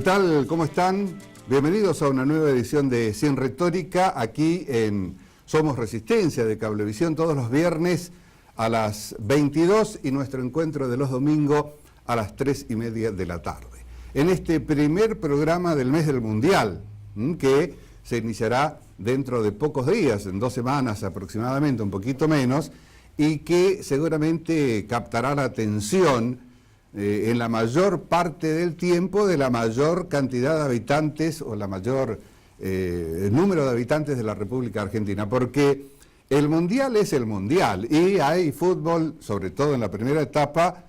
tal? ¿Cómo están? Bienvenidos a una nueva edición de Sin Retórica, aquí en Somos Resistencia de Cablevisión, todos los viernes a las 22 y nuestro encuentro de los domingos a las 3:30 de la tarde. En este primer programa del mes del Mundial, que se iniciará dentro de pocos días, en 2 semanas aproximadamente, un poquito menos, y que seguramente captará la atención en la mayor parte del tiempo de la mayor cantidad de habitantes o la mayor número de habitantes de la República Argentina, porque el Mundial es el Mundial y hay fútbol, sobre todo en la primera etapa,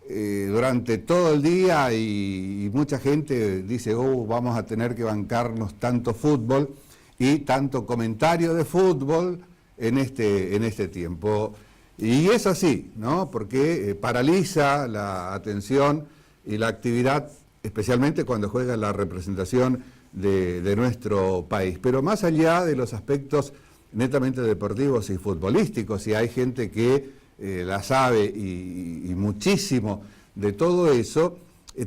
durante todo el día y mucha gente dice, vamos a tener que bancarnos tanto fútbol y tanto comentario de fútbol en este tiempo. Y es así, ¿no? Porque paraliza la atención y la actividad, especialmente cuando juega la representación de nuestro país. Pero más allá de los aspectos netamente deportivos y futbolísticos, y hay gente que la sabe y muchísimo de todo eso,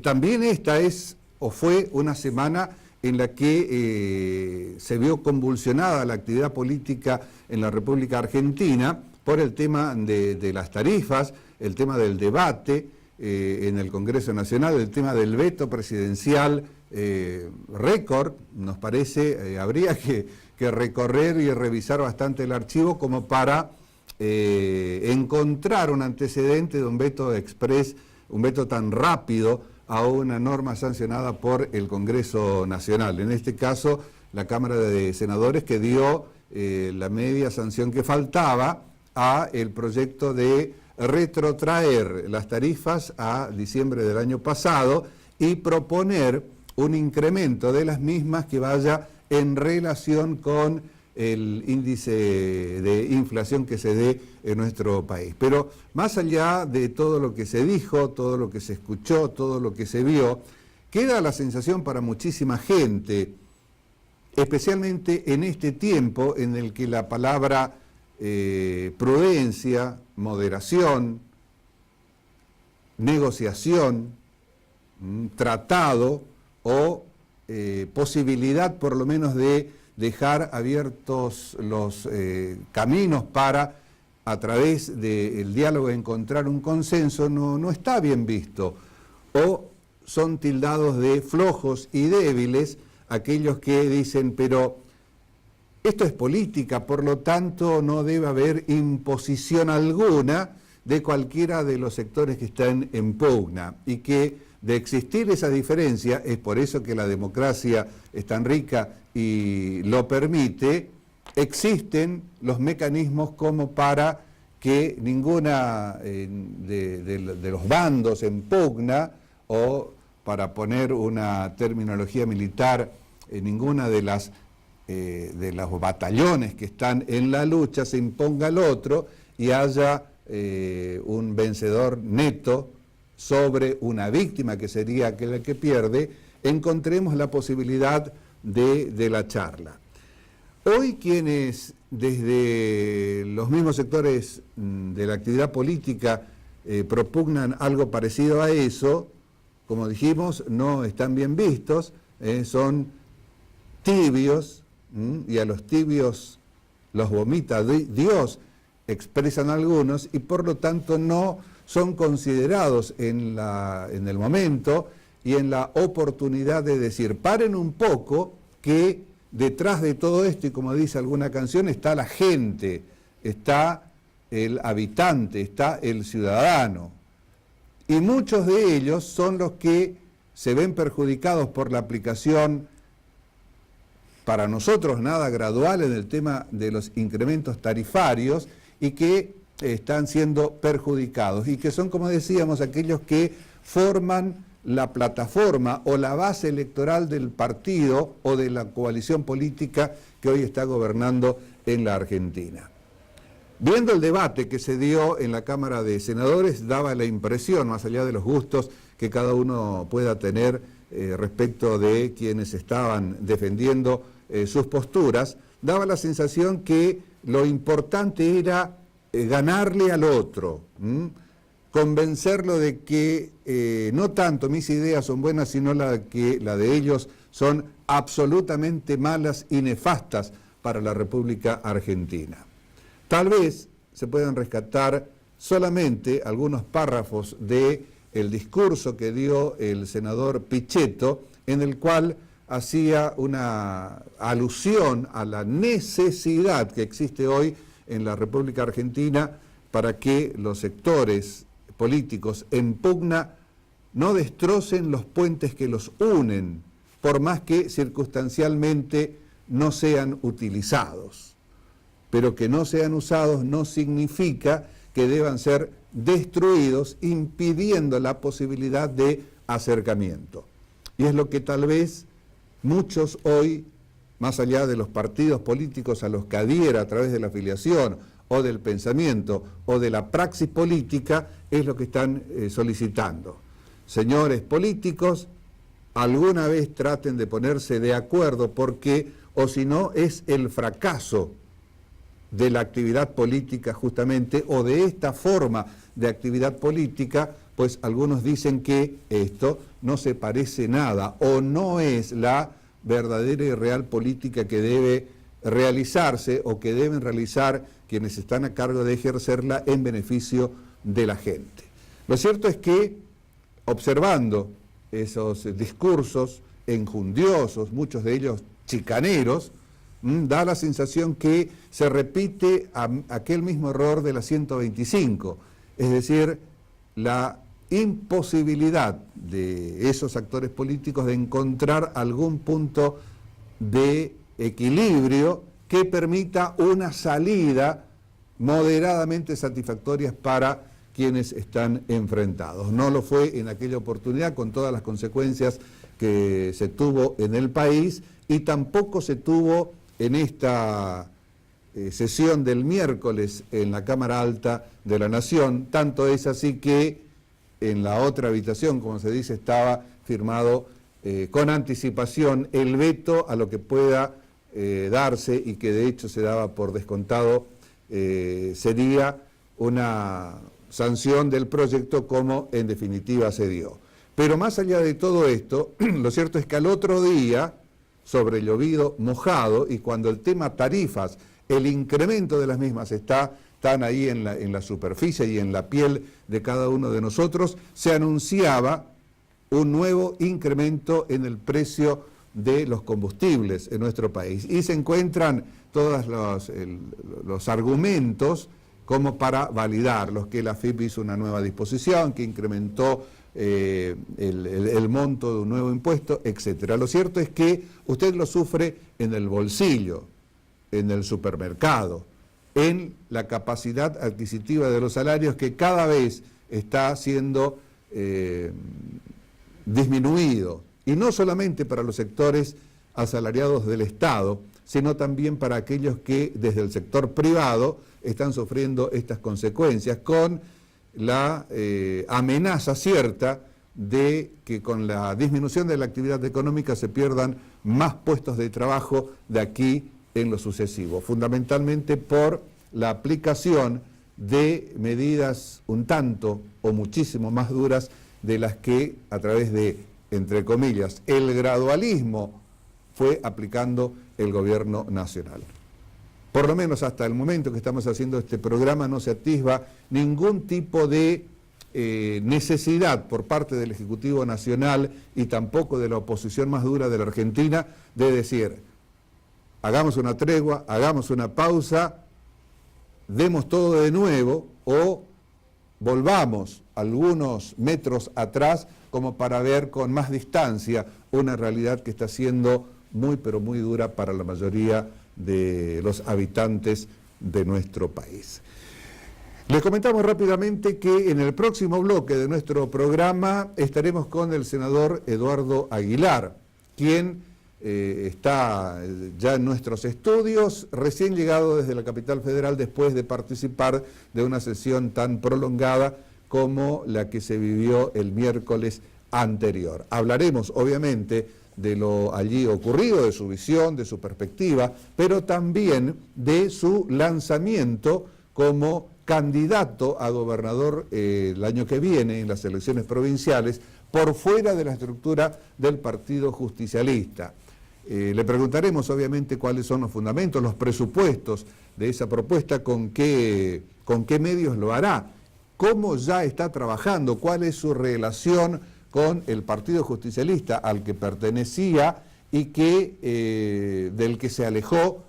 también esta es o fue una semana en la que se vio convulsionada la actividad política en la República Argentina por el tema de las tarifas, el tema del debate en el Congreso Nacional, el tema del veto presidencial récord, nos parece, habría que recorrer y revisar bastante el archivo como para encontrar un antecedente de un veto express, un veto tan rápido a una norma sancionada por el Congreso Nacional. En este caso, la Cámara de Senadores que dio la media sanción que faltaba a el proyecto de retrotraer las tarifas a diciembre del año pasado y proponer un incremento de las mismas que vaya en relación con el índice de inflación que se dé en nuestro país. Pero más allá de todo lo que se dijo, todo lo que se escuchó, todo lo que se vio, queda la sensación para muchísima gente, especialmente en este tiempo en el que la palabra prudencia, moderación, negociación, tratado o posibilidad por lo menos de dejar abiertos los caminos para a través del diálogo encontrar un consenso no está bien visto, o son tildados de flojos y débiles aquellos que dicen pero esto es política, por lo tanto no debe haber imposición alguna de cualquiera de los sectores que están en pugna, y que de existir esa diferencia, es por eso que la democracia es tan rica y lo permite, existen los mecanismos como para que ninguna de los bandos en pugna, o para poner una terminología militar, ninguna de los batallones que están en la lucha se imponga al otro y haya un vencedor neto sobre una víctima que sería aquella que pierde. Encontremos la posibilidad de la charla. Hoy quienes desde los mismos sectores de la actividad política propugnan algo parecido a eso, como dijimos, no están bien vistos, son tibios, y a los tibios los vomita Dios, expresan algunos, y por lo tanto no son considerados en el momento y en la oportunidad de decir, paren un poco, que detrás de todo esto, y como dice alguna canción, está la gente, está el habitante, está el ciudadano. Y muchos de ellos son los que se ven perjudicados por la aplicación, para nosotros nada gradual, en el tema de los incrementos tarifarios, y que están siendo perjudicados, y que son, como decíamos, aquellos que forman la plataforma o la base electoral del partido o de la coalición política que hoy está gobernando en la Argentina. Viendo el debate que se dio en la Cámara de Senadores, daba la impresión, más allá de los gustos que cada uno pueda tener respecto de quienes estaban defendiendo sus posturas, daba la sensación que lo importante era ganarle al otro, convencerlo de que no tanto mis ideas son buenas, sino la de ellos son absolutamente malas y nefastas para la República Argentina. Tal vez se puedan rescatar solamente algunos párrafos del discurso que dio el senador Pichetto, en el cual hacía una alusión a la necesidad que existe hoy en la República Argentina para que los sectores políticos en pugna no destrocen los puentes que los unen, por más que circunstancialmente no sean utilizados. Pero que no sean usados no significa que deban ser destruidos, impidiendo la posibilidad de acercamiento. Y es lo que tal vez muchos hoy, más allá de los partidos políticos a los que adhiera a través de la afiliación o del pensamiento o de la praxis política, es lo que están solicitando. Señores políticos, alguna vez traten de ponerse de acuerdo, porque o si no es el fracaso de la actividad política justamente, o de esta forma de actividad política, pues algunos dicen que esto no se parece nada o no es la verdadera y real política que debe realizarse o que deben realizar quienes están a cargo de ejercerla en beneficio de la gente. Lo cierto es que, observando esos discursos enjundiosos, muchos de ellos chicaneros, da la sensación que se repite aquel mismo error de la 125, es decir, la imposibilidad de esos actores políticos de encontrar algún punto de equilibrio que permita una salida moderadamente satisfactoria para quienes están enfrentados. No lo fue en aquella oportunidad con todas las consecuencias que se tuvo en el país, y tampoco se tuvo en esta sesión del miércoles en la Cámara Alta de la Nación. Tanto es así que en la otra habitación, como se dice, estaba firmado con anticipación el veto a lo que pueda darse, y que de hecho se daba por descontado, sería una sanción del proyecto, como en definitiva se dio. Pero más allá de todo esto, lo cierto es que al otro día, sobre llovido mojado, y cuando el tema tarifas, el incremento de las mismas están ahí en la superficie y en la piel de cada uno de nosotros, se anunciaba un nuevo incremento en el precio de los combustibles en nuestro país. Y se encuentran todos los argumentos como para validarlos, que la AFIP hizo una nueva disposición, que incrementó el monto de un nuevo impuesto, etcétera. Lo cierto es que usted lo sufre en el bolsillo, en el supermercado, en la capacidad adquisitiva de los salarios, que cada vez está siendo disminuido, y no solamente para los sectores asalariados del Estado, sino también para aquellos que desde el sector privado están sufriendo estas consecuencias, con la amenaza cierta de que con la disminución de la actividad económica se pierdan más puestos de trabajo de aquí en lo sucesivo, fundamentalmente por la aplicación de medidas un tanto o muchísimo más duras de las que, a través de, entre comillas, el gradualismo, fue aplicando el gobierno nacional. Por lo menos hasta el momento que estamos haciendo este programa no se atisba ningún tipo de necesidad por parte del Ejecutivo Nacional, y tampoco de la oposición más dura de la Argentina, de decir: hagamos una tregua, hagamos una pausa, demos todo de nuevo, o volvamos algunos metros atrás como para ver con más distancia una realidad que está siendo muy pero muy dura para la mayoría de los habitantes de nuestro país. Les comentamos rápidamente que en el próximo bloque de nuestro programa estaremos con el senador Eduardo Aguilar, quien está ya en nuestros estudios, recién llegado desde la capital federal después de participar de una sesión tan prolongada como la que se vivió el miércoles anterior. Hablaremos, obviamente, de lo allí ocurrido, de su visión, de su perspectiva, pero también de su lanzamiento como candidato a gobernador el año que viene en las elecciones provinciales por fuera de la estructura del Partido Justicialista. Le preguntaremos obviamente cuáles son los fundamentos, los presupuestos de esa propuesta, con qué medios lo hará, cómo ya está trabajando, cuál es su relación con el Partido Justicialista al que pertenecía y del que se alejó,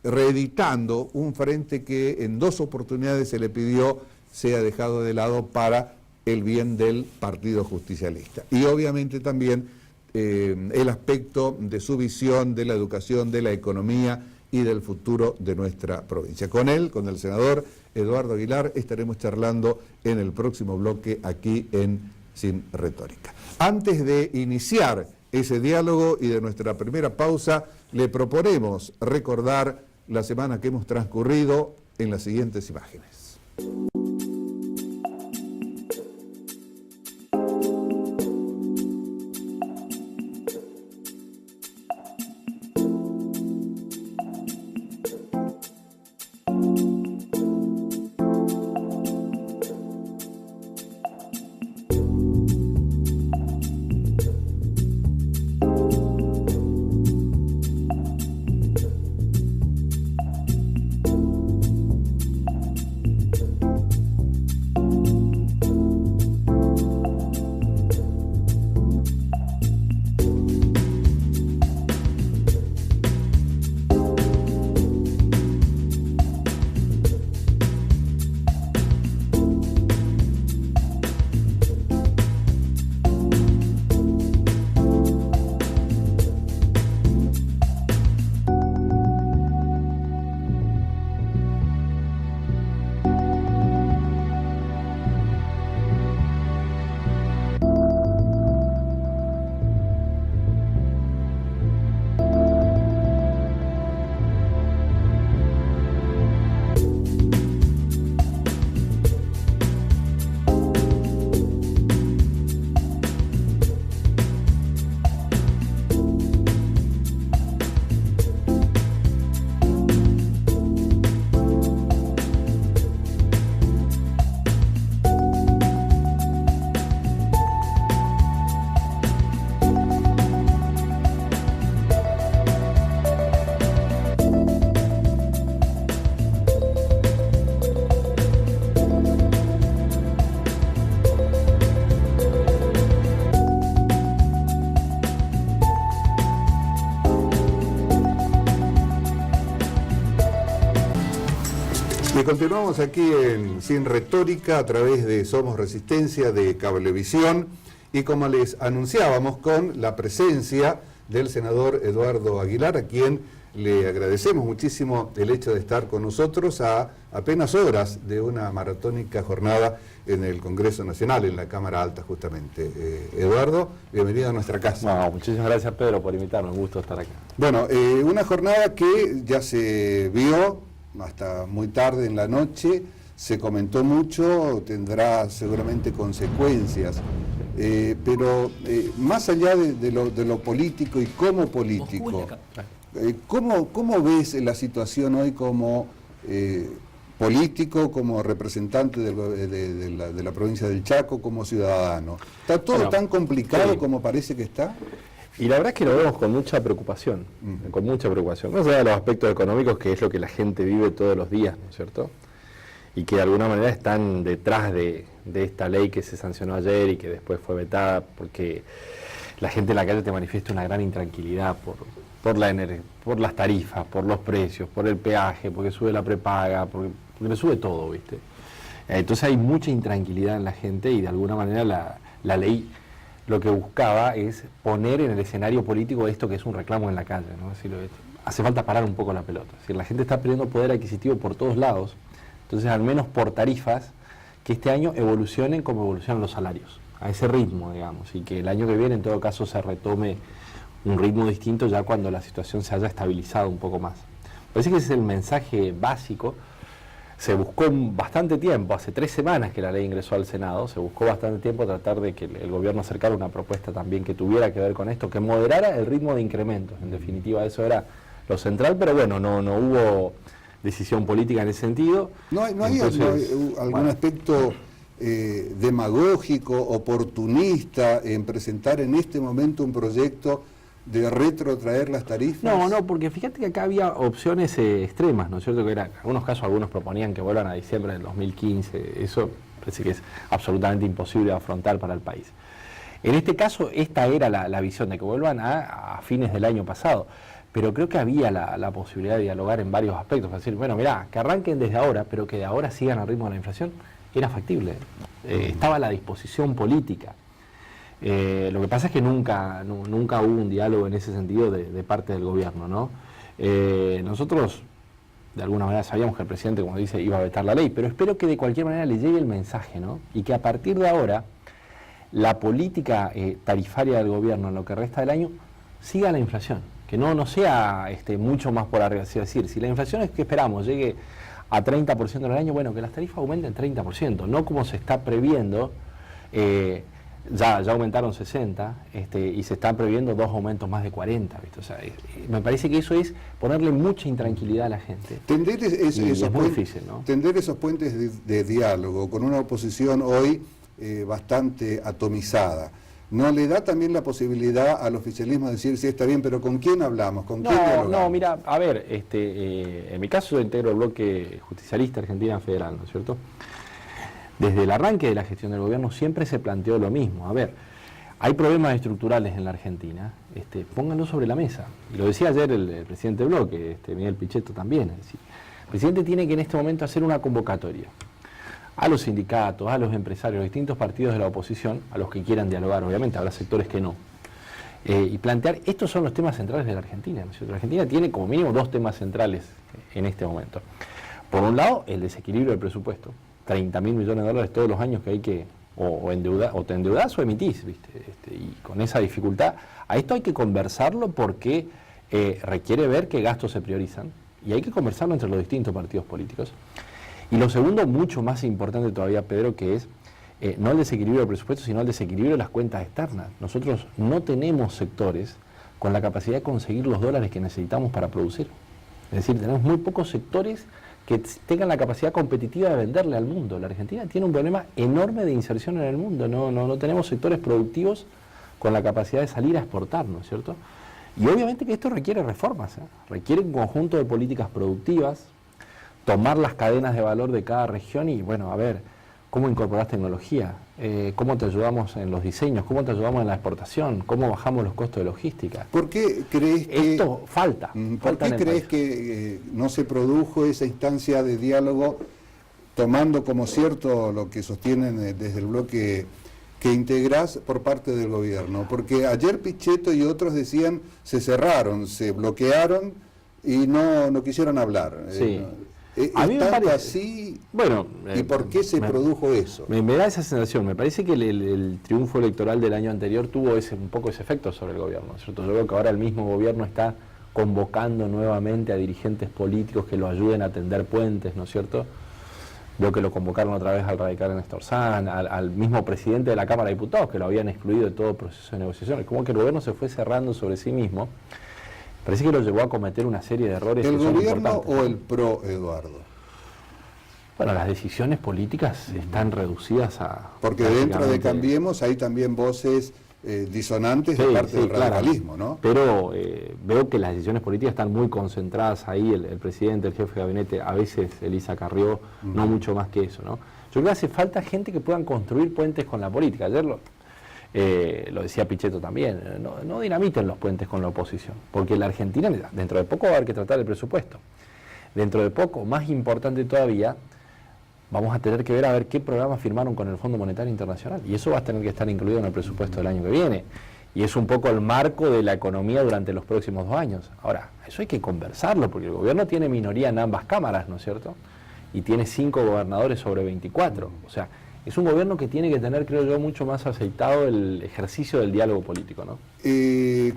reeditando un frente que en 2 oportunidades se le pidió sea dejado de lado para el bien del Partido Justicialista. Y obviamente también el aspecto de su visión de la educación, de la economía y del futuro de nuestra provincia. Con él, con el senador Eduardo Aguilar, estaremos charlando en el próximo bloque aquí en Sin Retórica. Antes de iniciar ese diálogo y de nuestra primera pausa, le proponemos recordar la semana que hemos transcurrido en las siguientes imágenes. Y continuamos aquí en Sin Retórica a través de Somos Resistencia, de Cablevisión, y como les anunciábamos, con la presencia del senador Eduardo Aguilar, a quien le agradecemos muchísimo el hecho de estar con nosotros a apenas horas de una maratónica jornada en el Congreso Nacional, en la Cámara Alta justamente. Eduardo, bienvenido a nuestra casa. No, muchísimas gracias, Pedro, por invitarnos, un gusto estar acá. Bueno, una jornada que ya se vio hasta muy tarde en la noche, se comentó mucho, tendrá seguramente consecuencias, pero más allá de lo político y como político, ¿cómo ves la situación hoy como político, como representante de la provincia del Chaco, como ciudadano? ¿Está todo tan complicado como parece que está? Y la verdad es que lo vemos con mucha preocupación, más allá de los aspectos económicos, que es lo que la gente vive todos los días, ¿no es cierto? Y que de alguna manera están detrás de esta ley que se sancionó ayer y que después fue vetada, porque la gente en la calle te manifiesta una gran intranquilidad por las tarifas, por los precios, por el peaje, porque sube la prepaga, porque le sube todo, ¿viste? Entonces hay mucha intranquilidad en la gente y de alguna manera la ley lo que buscaba es poner en el escenario político esto que es un reclamo en la calle, ¿no? Es decir, hace falta parar un poco la pelota. Es decir, la gente está perdiendo poder adquisitivo por todos lados, entonces al menos por tarifas, que este año evolucionen como evolucionan los salarios, a ese ritmo, digamos, y que el año que viene en todo caso se retome un ritmo distinto ya cuando la situación se haya estabilizado un poco más. Parece que ese es el mensaje básico. Se buscó bastante tiempo, hace 3 semanas que la ley ingresó al Senado, se buscó bastante tiempo tratar de que el gobierno acercara una propuesta también que tuviera que ver con esto, que moderara el ritmo de incrementos. En definitiva, eso era lo central, pero bueno, no decisión política en ese sentido. ¿No hay Entonces, algún bueno, aspecto demagógico, oportunista en presentar en este momento un proyecto de retrotraer las tarifas? No, porque fíjate que acá había opciones extremas, ¿no es cierto? Que era, en algunos casos algunos proponían que vuelvan a diciembre del 2015, eso parece que es absolutamente imposible de afrontar para el país. En este caso, esta era la visión de que vuelvan a fines del año pasado, pero creo que había la posibilidad de dialogar en varios aspectos, es decir, bueno, mirá, que arranquen desde ahora, pero que de ahora sigan al ritmo de la inflación, era factible, estaba a la disposición política. Lo que pasa es que nunca hubo un diálogo en ese sentido de parte del gobierno, ¿no? Nosotros, de alguna manera, sabíamos que el presidente, como dice, iba a vetar la ley, pero espero que de cualquier manera le llegue el mensaje, ¿no? Y que a partir de ahora, la política tarifaria del gobierno en lo que resta del año siga la inflación, que no sea mucho más por arriba. Es decir, si la inflación es que esperamos llegue a 30% en el año, bueno, que las tarifas aumenten 30%, no como se está previendo. Ya aumentaron 60 y se están previendo 2 aumentos más de 40, ¿viste? O sea, me parece que eso es ponerle mucha intranquilidad a la gente. Tender es muy difícil, ¿no? Tender esos puentes de diálogo con una oposición hoy bastante atomizada, ¿no le da también la posibilidad al oficialismo de decir, sí, está bien, pero ¿con quién hablamos? ¿Con quién dialogamos? No, mira, a ver, en mi caso yo integro el bloque justicialista Argentina Federal, ¿no es cierto? Desde el arranque de la gestión del gobierno siempre se planteó lo mismo. A ver, hay problemas estructurales en la Argentina, pónganlo sobre la mesa. Y lo decía ayer el presidente del bloque, Miguel Pichetto también. Es decir, el presidente tiene que en este momento hacer una convocatoria a los sindicatos, a los empresarios, a los distintos partidos de la oposición, a los que quieran dialogar, obviamente, habrá sectores que no. Y plantear, estos son los temas centrales de la Argentina, ¿no es cierto? La Argentina tiene como mínimo 2 temas centrales en este momento. Por un lado, el desequilibrio del presupuesto. 30.000 millones de dólares todos los años que hay que o te endeudás o emitís, ¿viste? Y con esa dificultad, a esto hay que conversarlo porque requiere ver qué gastos se priorizan y hay que conversarlo entre los distintos partidos políticos. Y lo segundo, mucho más importante todavía, Pedro, que es no el desequilibrio del presupuesto, sino el desequilibrio de las cuentas externas. Nosotros no tenemos sectores con la capacidad de conseguir los dólares que necesitamos para producir. Es decir, tenemos muy pocos sectores que tengan la capacidad competitiva de venderle al mundo. La Argentina tiene un problema enorme de inserción en el mundo, no tenemos sectores productivos con la capacidad de salir a exportar, ¿no es cierto? Y obviamente que esto requiere reformas, requiere un conjunto de políticas productivas, tomar las cadenas de valor de cada región y, bueno, a ver, cómo incorporas tecnología, cómo te ayudamos en los diseños, cómo te ayudamos en la exportación, cómo bajamos los costos de logística. ¿Por qué crees que esto falta? ¿Por qué crees que no se produjo esa instancia de diálogo, tomando como cierto lo que sostienen desde el bloque que integrás por parte del gobierno? Porque ayer Pichetto y otros decían se cerraron, se bloquearon y no quisieron hablar. Sí. A mí me parece así. Bueno, ¿y por qué se produjo eso? Me da esa sensación. Me parece que el triunfo electoral del año anterior tuvo un poco ese efecto sobre el gobierno, ¿cierto? Yo veo que ahora el mismo gobierno está convocando nuevamente a dirigentes políticos que lo ayuden a tender puentes, ¿no es cierto? Veo que lo convocaron otra vez al radical Néstor Sanz, al mismo presidente de la Cámara de Diputados, que lo habían excluido de todo proceso de negociación. Es como que el gobierno se fue cerrando sobre sí mismo. Parece que lo llevó a cometer una serie de errores. ¿El que son gobierno importantes, o el pro Eduardo? Bueno, las decisiones políticas están reducidas a... Porque dentro de Cambiemos hay también voces disonantes de parte del radicalismo, claro, ¿no? Pero veo que las decisiones políticas están muy concentradas ahí, el presidente, el jefe de gabinete, a veces Elisa Carrió, no mucho más que eso, ¿no? Yo creo que hace falta gente que puedan construir puentes con la política. Ayer lo decía Pichetto también, no dinamiten los puentes con la oposición, porque la Argentina dentro de poco va a haber que tratar el presupuesto. Dentro de poco, más importante todavía, vamos a tener que ver a ver qué programas firmaron con el Fondo Monetario Internacional, y eso va a tener que estar incluido en el presupuesto del año que viene, y es un poco el marco de la economía durante los próximos 2 años. Ahora, eso hay que conversarlo, porque el gobierno tiene minoría en ambas cámaras, ¿no es cierto? Y tiene 5 gobernadores sobre 24, o sea, es un gobierno que tiene que tener, creo yo, mucho más aceitado el ejercicio del diálogo político, ¿no?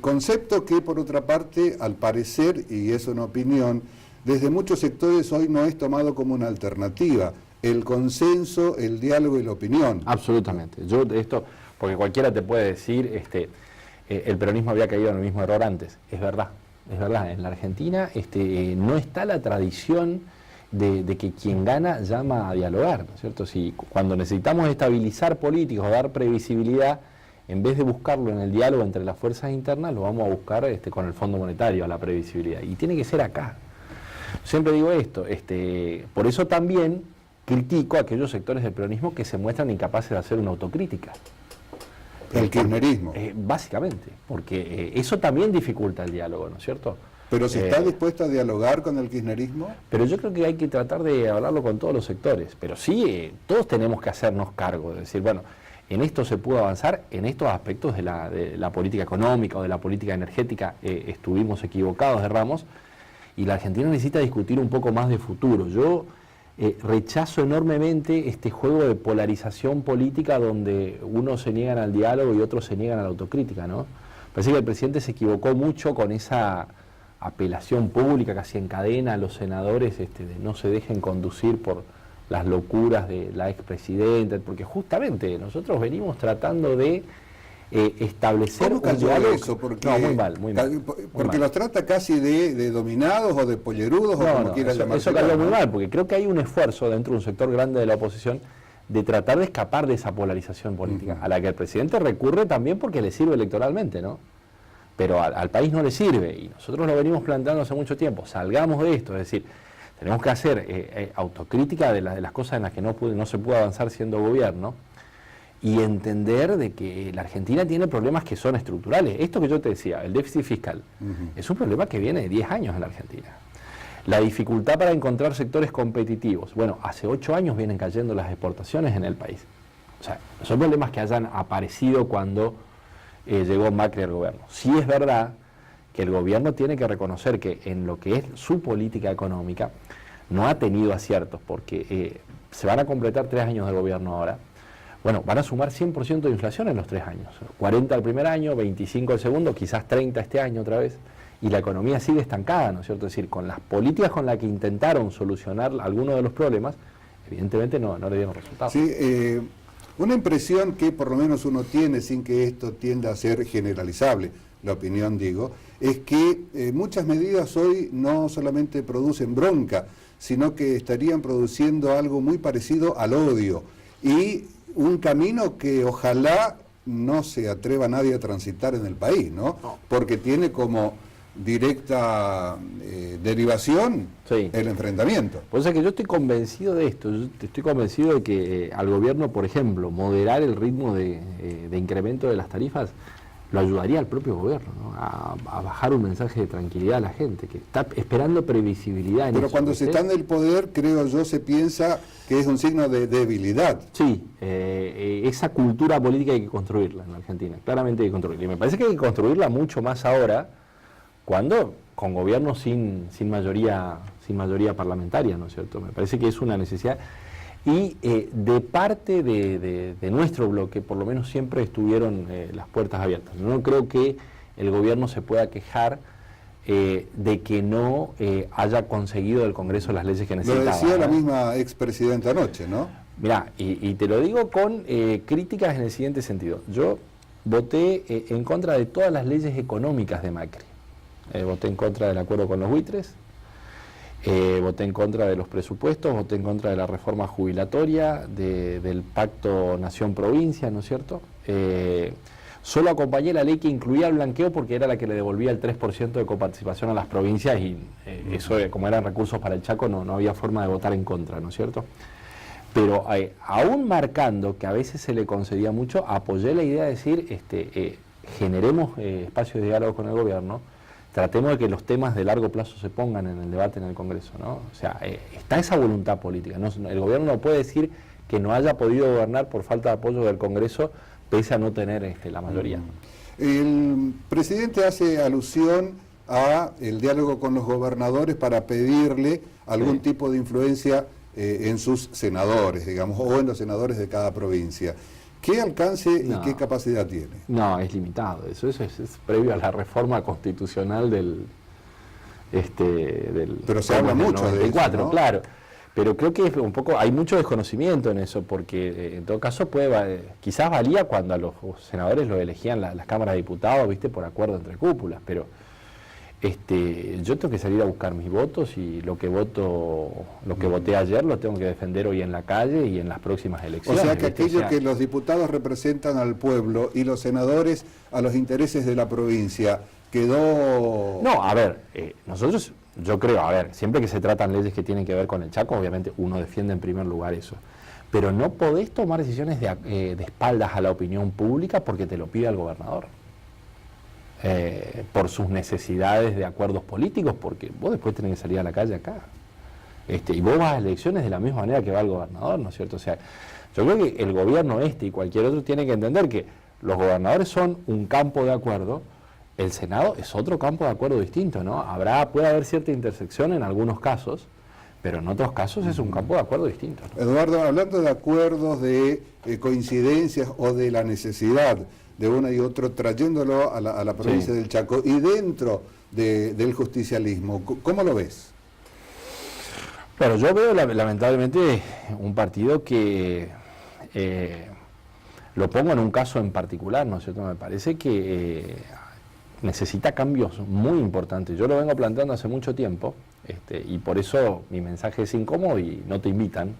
Concepto que, por otra parte, al parecer, y es una opinión, desde muchos sectores hoy no es tomado como una alternativa. El consenso, el diálogo y la opinión. Absolutamente. Yo de esto, porque cualquiera te puede decir, el peronismo había caído en el mismo error antes. Es verdad. En la Argentina no está la tradición de que quien gana llama a dialogar, ¿no es cierto? Si cuando necesitamos estabilizar políticos o dar previsibilidad, en vez de buscarlo en el diálogo entre las fuerzas internas, lo vamos a buscar con el Fondo Monetario, a la previsibilidad. Y tiene que ser acá. Siempre digo esto, por eso también critico a aquellos sectores del peronismo que se muestran incapaces de hacer una autocrítica. El kirchnerismo. Básicamente, porque eso también dificulta el diálogo, ¿no es cierto? Pero si está dispuesto a dialogar con el kirchnerismo. Pero yo creo que hay que tratar de hablarlo con todos los sectores. Pero sí, todos tenemos que hacernos cargo, de decir, bueno, en esto se pudo avanzar, en estos aspectos de la política económica o de la política energética estuvimos equivocados, erramos, y la Argentina necesita discutir un poco más de futuro. Yo rechazo enormemente este juego de polarización política donde unos se niegan al diálogo y otros se niegan a la autocrítica, ¿no? Parece que el presidente se equivocó mucho con esa apelación pública que casi encadena a los senadores de no se dejen conducir por las locuras de la expresidenta, porque justamente nosotros venimos tratando de establecer un diálogo. Eso? Porque, no, muy mal. Porque los trata casi de dominados o de pollerudos o como quiera llamarse. Eso cayó muy mal, porque creo que hay un esfuerzo dentro de un sector grande de la oposición de tratar de escapar de esa polarización política, a la que el presidente recurre también porque le sirve electoralmente, ¿no? Pero al país no le sirve, y nosotros lo venimos planteando hace mucho tiempo. Salgamos de esto, es decir, tenemos que hacer autocrítica de las cosas en las que no se pudo avanzar siendo gobierno, y entender de que la Argentina tiene problemas que son estructurales. Esto que yo te decía, el déficit fiscal, es un problema que viene de 10 años en la Argentina. La dificultad para encontrar sectores competitivos. Bueno, hace 8 años vienen cayendo las exportaciones en el país. O sea, son problemas que hayan aparecido cuando llegó Macri al gobierno. Sí es verdad que el gobierno tiene que reconocer que en lo que es su política económica no ha tenido aciertos, porque se van a completar 3 años de gobierno ahora. Bueno, van a sumar 100% de inflación en los 3 años. 40 el primer año, 25 el segundo, quizás 30 este año otra vez. Y la economía sigue estancada, ¿no es cierto? Es decir, con las políticas con las que intentaron solucionar algunos de los problemas, evidentemente no le dieron resultados. Sí, una impresión que por lo menos uno tiene, sin que esto tienda a ser generalizable, la opinión digo, es que muchas medidas hoy no solamente producen bronca, sino que estarían produciendo algo muy parecido al odio. Y un camino que ojalá no se atreva nadie a transitar en el país, ¿no? Porque tiene como directa derivación el enfrentamiento. Por eso es que yo estoy convencido de esto, yo estoy convencido de que al gobierno, por ejemplo, moderar el ritmo de incremento de las tarifas lo ayudaría al propio gobierno, ¿no? a bajar un mensaje de tranquilidad a la gente, que está esperando previsibilidad. Pero cuando se está en el poder, creo yo, se piensa que es un signo de debilidad. Sí, esa cultura política hay que construirla en la Argentina, claramente hay que construirla. Y me parece que hay que construirla mucho más ahora, cuando con gobiernos sin mayoría parlamentaria, ¿no es cierto? Me parece que es una necesidad. Y de parte de nuestro bloque, por lo menos siempre estuvieron las puertas abiertas. Yo no creo que el gobierno se pueda quejar de que no haya conseguido del Congreso las leyes que necesitaba. Lo decía la misma expresidenta anoche, ¿no? Mirá, y te lo digo con críticas en el siguiente sentido. Yo voté en contra de todas las leyes económicas de Macri. Voté en contra del acuerdo con los buitres, voté en contra de los presupuestos, voté en contra de la reforma jubilatoria, del pacto Nación-Provincia, ¿no es cierto? Solo acompañé la ley que incluía el blanqueo porque era la que le devolvía el 3% de coparticipación a las provincias y eso, como eran recursos para el Chaco, no había forma de votar en contra, ¿no es cierto? Pero aún marcando que a veces se le concedía mucho, apoyé la idea de decir, generemos espacios de diálogo con el gobierno, tratemos de que los temas de largo plazo se pongan en el debate en el Congreso, ¿no? O sea, está esa voluntad política, ¿no? El gobierno no puede decir que no haya podido gobernar por falta de apoyo del Congreso, pese a no tener la mayoría. El presidente hace alusión a el diálogo con los gobernadores para pedirle algún tipo de influencia en sus senadores, digamos, o en los senadores de cada provincia. ¿Qué alcance y qué capacidad tiene? No, es limitado. Eso es previo a la reforma constitucional del Pero se habla mucho 94, de eso, ¿no? Claro. Pero creo que es un poco, hay mucho desconocimiento en eso, porque en todo caso quizás valía cuando a los senadores lo elegían las cámaras de diputados, viste, por acuerdo entre cúpulas, pero yo tengo que salir a buscar mis votos y lo que voté ayer lo tengo que defender hoy en la calle y en las próximas elecciones. O sea que aquello que los diputados representan al pueblo y los senadores a los intereses de la provincia quedó... No, a ver, nosotros, yo creo, a ver, siempre que se tratan leyes que tienen que ver con el Chaco, obviamente uno defiende en primer lugar eso. Pero no podés tomar decisiones de espaldas a la opinión pública porque te lo pide el gobernador. Por sus necesidades de acuerdos políticos, porque vos después tenés que salir a la calle acá. Y vos vas a elecciones de la misma manera que va el gobernador, ¿no es cierto? O sea, yo creo que el gobierno y cualquier otro tiene que entender que los gobernadores son un campo de acuerdo, el Senado es otro campo de acuerdo distinto, ¿no? Puede haber cierta intersección en algunos casos, pero en otros casos es un campo de acuerdo distinto, ¿no? Eduardo, hablando de acuerdos, de coincidencias o de la necesidad de uno y otro, trayéndolo a la provincia del Chaco y dentro del justicialismo, ¿cómo lo ves? Bueno, yo veo lamentablemente un partido que, lo pongo en un caso en particular, ¿no es cierto? Me parece que necesita cambios muy importantes. Yo lo vengo planteando hace mucho tiempo, y por eso mi mensaje es incómodo y no te invitan.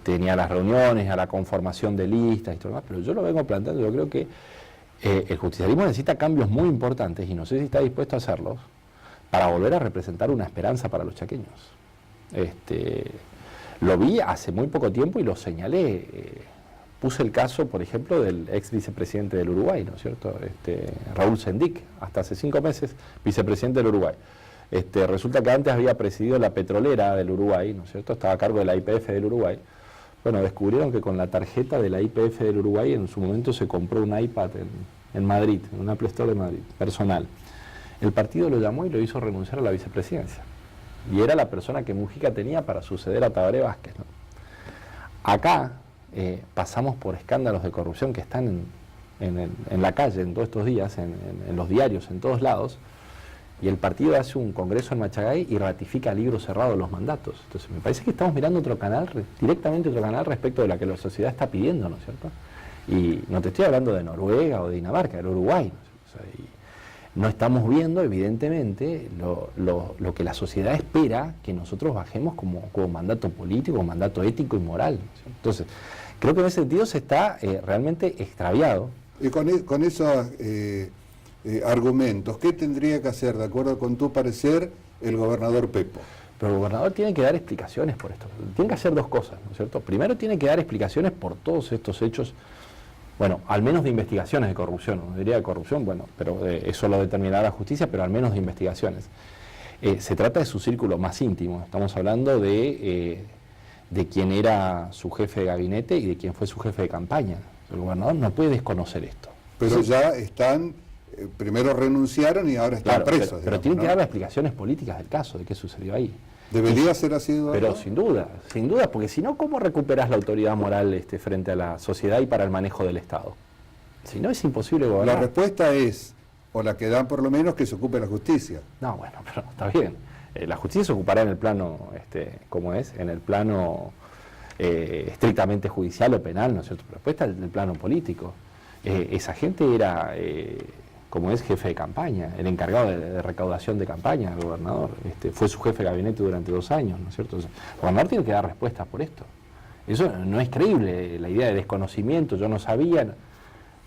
Ni a las reuniones, a la conformación de listas y todo lo demás, pero yo lo vengo planteando. Yo creo que el justicialismo necesita cambios muy importantes y no sé si está dispuesto a hacerlos para volver a representar una esperanza para los chaqueños. Lo vi hace muy poco tiempo y lo señalé. Puse el caso, por ejemplo, del ex vicepresidente del Uruguay, ¿no es cierto? Raúl Sendic, hasta hace 5 meses vicepresidente del Uruguay. Resulta que antes había presidido la petrolera del Uruguay, ¿no es cierto? Estaba a cargo de la YPF del Uruguay. Bueno, descubrieron que con la tarjeta de la YPF del Uruguay en su momento se compró un iPad en Madrid, en un Apple Store de Madrid, personal. El partido lo llamó y lo hizo renunciar a la vicepresidencia. Y era la persona que Mujica tenía para suceder a Tabaré Vázquez, ¿no? Acá pasamos por escándalos de corrupción que están en la calle en todos estos días, en los diarios, en todos lados. Y el partido hace un congreso en Machagay y ratifica a libro cerrado los mandatos. Entonces me parece que estamos mirando otro canal, directamente otro canal respecto de lo que la sociedad está pidiendo, ¿no es cierto? Y no te estoy hablando de Noruega o de Dinamarca, del Uruguay, ¿no es cierto? O sea, no estamos viendo, evidentemente, lo que la sociedad espera que nosotros bajemos como mandato político, como mandato ético y moral, ¿no es cierto? Entonces, creo que en ese sentido se está realmente extraviado. Y con esos argumentos, ¿qué tendría que hacer, de acuerdo con tu parecer, el gobernador Pepo? Pero el gobernador tiene que dar explicaciones por esto. Tiene que hacer dos cosas, ¿no es cierto? Primero tiene que dar explicaciones por todos estos hechos, bueno, al menos de investigaciones de corrupción, no diría de corrupción, bueno, pero eso lo determinará la justicia, pero al menos de investigaciones. Se trata de su círculo más íntimo, estamos hablando de quién era su jefe de gabinete y de quién fue su jefe de campaña. El gobernador no puede desconocer esto. Pero ya están... primero renunciaron y ahora están presos. Pero tienen que dar las explicaciones políticas del caso, de qué sucedió ahí. ¿Debería ser así, Eduardo? Pero sin duda, porque si no, ¿cómo recuperas la autoridad moral frente a la sociedad y para el manejo del Estado? Si no, es imposible gobernar. La respuesta es, o la que dan por lo menos, que se ocupe la justicia. No, bueno, pero está bien. La justicia se ocupará en el plano, ¿cómo es? En el plano estrictamente judicial o penal, ¿no es cierto? Pero después está el plano político. Esa gente era... como es jefe de campaña, el encargado de recaudación de campaña, el gobernador, fue su jefe de gabinete durante 2 años, ¿no es cierto? O sea, el gobernador tiene que dar respuestas por esto. Eso no es creíble, la idea de desconocimiento, yo no sabía.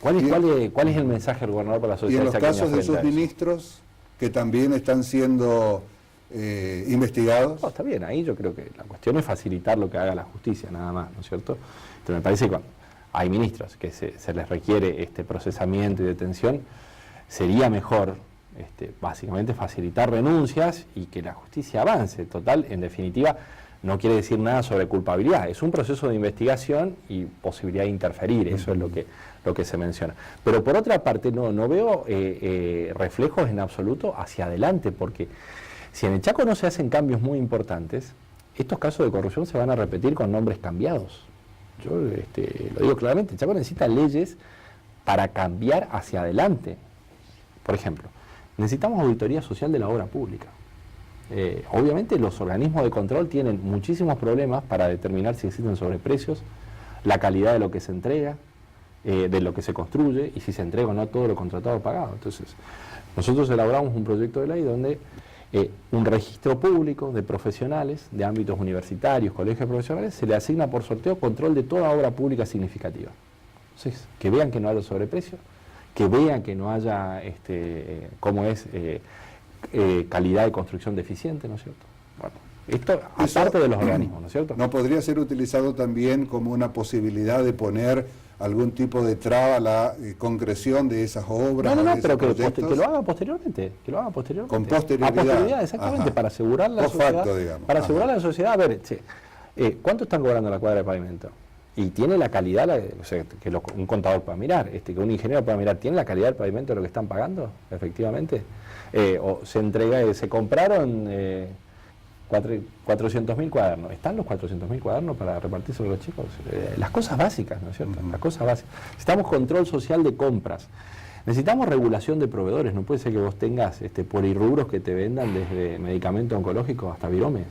¿Cuál es el mensaje del gobernador para la sociedad? Y en los casos de sus ministros, que también están siendo investigados. No, está bien, ahí yo creo que la cuestión es facilitar lo que haga la justicia, nada más, ¿no es cierto? Entonces me parece que cuando hay ministros que se les requiere procesamiento y detención, sería mejor, básicamente, facilitar renuncias y que la justicia avance. Total, en definitiva, no quiere decir nada sobre culpabilidad. Es un proceso de investigación y posibilidad de interferir, eso es lo que se menciona. Pero por otra parte, no veo reflejos en absoluto hacia adelante, porque si en el Chaco no se hacen cambios muy importantes, estos casos de corrupción se van a repetir con nombres cambiados. Yo lo digo claramente, el Chaco necesita leyes para cambiar hacia adelante. Por ejemplo, necesitamos auditoría social de la obra pública. Obviamente los organismos de control tienen muchísimos problemas para determinar si existen sobreprecios, la calidad de lo que se entrega, de lo que se construye y si se entrega o no todo lo contratado o pagado. Entonces, Nosotros elaboramos un proyecto de ley donde un registro público de profesionales de ámbitos universitarios, colegios profesionales, se le asigna por sorteo control de toda obra pública significativa. Entonces, que vean que no haya sobreprecio, que vean que no haya calidad de construcción deficiente, ¿no es cierto? Bueno, esto aparte de los organismos, ¿no es cierto? ¿No podría ser utilizado también como una posibilidad de poner algún tipo de traba a la concreción de esas obras? No, pero que lo haga posteriormente, Con posterioridad. A posterioridad, exactamente, Ajá. para asegurar la Post sociedad. facto, digamos. Para Ajá. asegurar a la sociedad, a ver, ¿cuánto están cobrando la cuadra de pavimento? Y tiene la calidad, o sea, que un contador pueda mirar, que un ingeniero pueda mirar, ¿tiene la calidad del pavimento de lo que están pagando, efectivamente? O se compraron 400.000 cuadernos. ¿Están los 400.000 cuadernos para repartir sobre los chicos? Las cosas básicas, ¿no es cierto? Las cosas básicas. Necesitamos control social de compras. Necesitamos regulación de proveedores. No puede ser que vos tengas polirrubros que te vendan desde medicamentos oncológicos hasta viromes,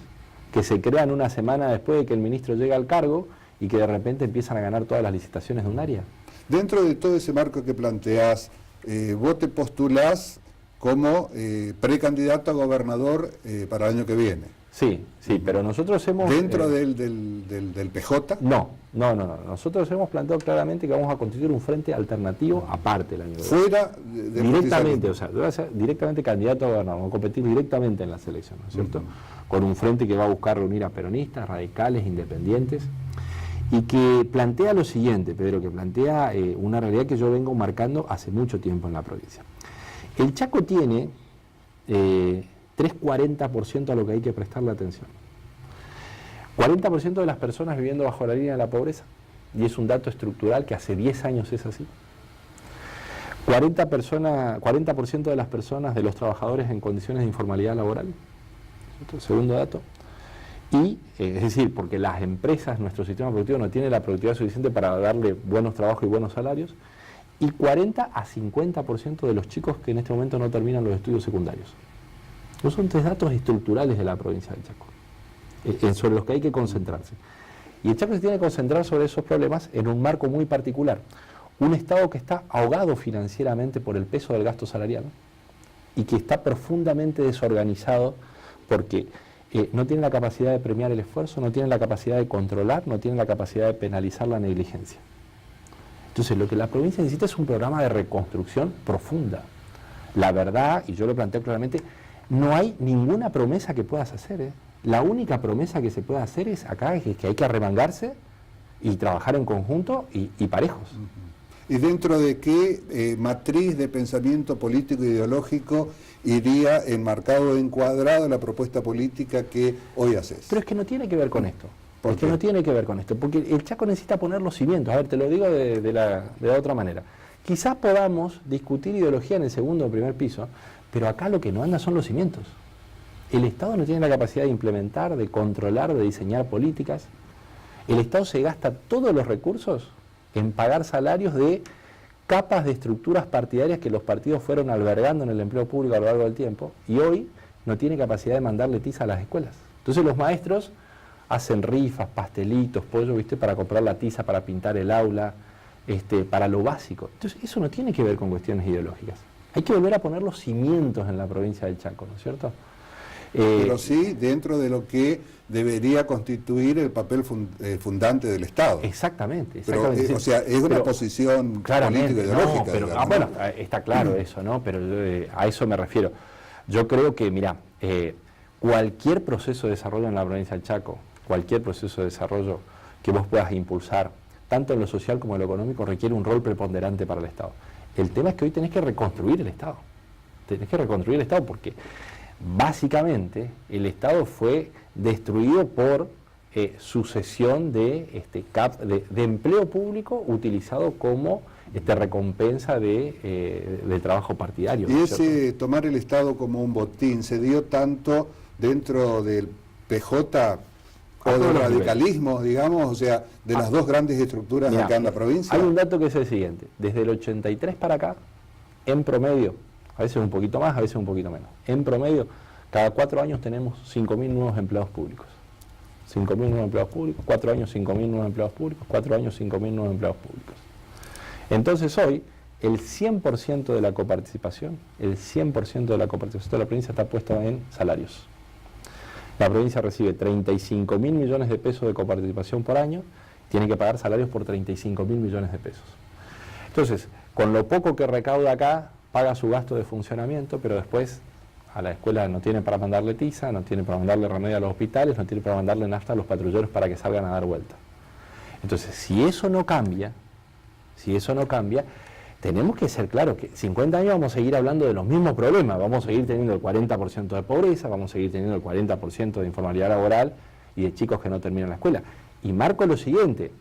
que se crean una semana después de que el ministro llega al cargo y que de repente empiezan a ganar todas las licitaciones de un área. Dentro de todo ese marco que planteás, vos te postulás como precandidato a gobernador para el año que viene. Sí, pero nosotros hemos... ¿Dentro del PJ? No. Nosotros hemos planteado claramente que vamos a constituir un frente alternativo aparte del año que viene. Fuera de directamente, o sea, yo voy a ser directamente candidato a gobernador, vamos a competir directamente en las elecciones, ¿no es cierto? Con un frente que va a buscar reunir a peronistas, radicales, independientes, y que plantea lo siguiente, Pedro, que plantea una realidad que yo vengo marcando hace mucho tiempo en la provincia. El Chaco tiene 3,40% a lo que hay que prestarle atención. 40% de las personas viviendo bajo la línea de la pobreza, y es un dato estructural que hace 10 años es así. 40% de las personas, de los trabajadores en condiciones de informalidad laboral, segundo dato. Y, es decir, porque las empresas, nuestro sistema productivo no tiene la productividad suficiente para darle buenos trabajos y buenos salarios, y 40 a 50% de los chicos que en este momento no terminan los estudios secundarios. Esos son 3 datos estructurales de la provincia del Chaco, sobre los que hay que concentrarse. Y el Chaco se tiene que concentrar sobre esos problemas en un marco muy particular. Un Estado que está ahogado financieramente por el peso del gasto salarial y que está profundamente desorganizado porque no tiene la capacidad de premiar el esfuerzo, no tiene la capacidad de controlar, no tiene la capacidad de penalizar la negligencia. Entonces, lo que la provincia necesita es un programa de reconstrucción profunda. La verdad, y yo lo planteo claramente, no hay ninguna promesa que puedas hacer. La única promesa que se puede hacer es acá, que hay que arremangarse y trabajar en conjunto y parejos. ¿Y dentro de qué matriz de pensamiento político e ideológico iría enmarcado o encuadrado la propuesta política que hoy haces? Pero es que no tiene que ver con esto. ¿Por Es que qué? no tiene que ver con esto, porque el Chaco necesita poner los cimientos. A ver, te lo digo de la otra manera. Quizás podamos discutir ideología en el segundo o primer piso, pero acá lo que no anda son los cimientos. El Estado no tiene la capacidad de implementar, de controlar, de diseñar políticas. El Estado se gasta todos los recursos en pagar salarios de capas de estructuras partidarias que los partidos fueron albergando en el empleo público a lo largo del tiempo, y hoy no tiene capacidad de mandarle tiza a las escuelas. Entonces los maestros hacen rifas, pastelitos, pollo, ¿viste?, para comprar la tiza, para pintar el aula, para lo básico. Entonces eso no tiene que ver con cuestiones ideológicas. Hay que volver a poner los cimientos en la provincia del Chaco, ¿no es cierto? Pero sí dentro de lo que debería constituir el papel fundante del Estado. Exactamente. Pero, o sea, es una posición política ideológica. Pero, bueno, está claro eso, ¿no? Pero a eso me refiero. Yo creo que, mira, cualquier proceso de desarrollo en la provincia del Chaco, cualquier proceso de desarrollo que vos puedas impulsar, tanto en lo social como en lo económico, requiere un rol preponderante para el Estado. El tema es que hoy tenés que reconstruir el Estado. Tenés que reconstruir el Estado porque básicamente el Estado fue destruido por sucesión de empleo público utilizado como recompensa de trabajo partidario. Y ese tomar el Estado como un botín se dio tanto dentro del PJ o del radicalismo, digamos, o sea, de las dos grandes estructuras acá en la provincia. Hay un dato que es el siguiente: desde el 83 para acá, en promedio, a veces un poquito más, a veces un poquito menos, en promedio, cada 4 años tenemos 5.000 nuevos empleados públicos. 5.000 nuevos empleados públicos, 4 años 5.000 nuevos empleados públicos, 4 años 5.000 nuevos empleados públicos. Entonces hoy el 100% de la coparticipación, el 100% de la coparticipación de la provincia está puesto en salarios. La provincia recibe 35.000 millones de pesos de coparticipación por año, tiene que pagar salarios por 35.000 millones de pesos. Entonces, con lo poco que recauda acá, paga su gasto de funcionamiento, pero después a la escuela no tiene para mandarle tiza, no tiene para mandarle remedio a los hospitales, no tiene para mandarle nafta a los patrulleros para que salgan a dar vuelta. Entonces, si eso no cambia, tenemos que ser claros que 50 años vamos a seguir hablando de los mismos problemas, vamos a seguir teniendo el 40% de pobreza, vamos a seguir teniendo el 40% de informalidad laboral y de chicos que no terminan la escuela. Y marco lo siguiente,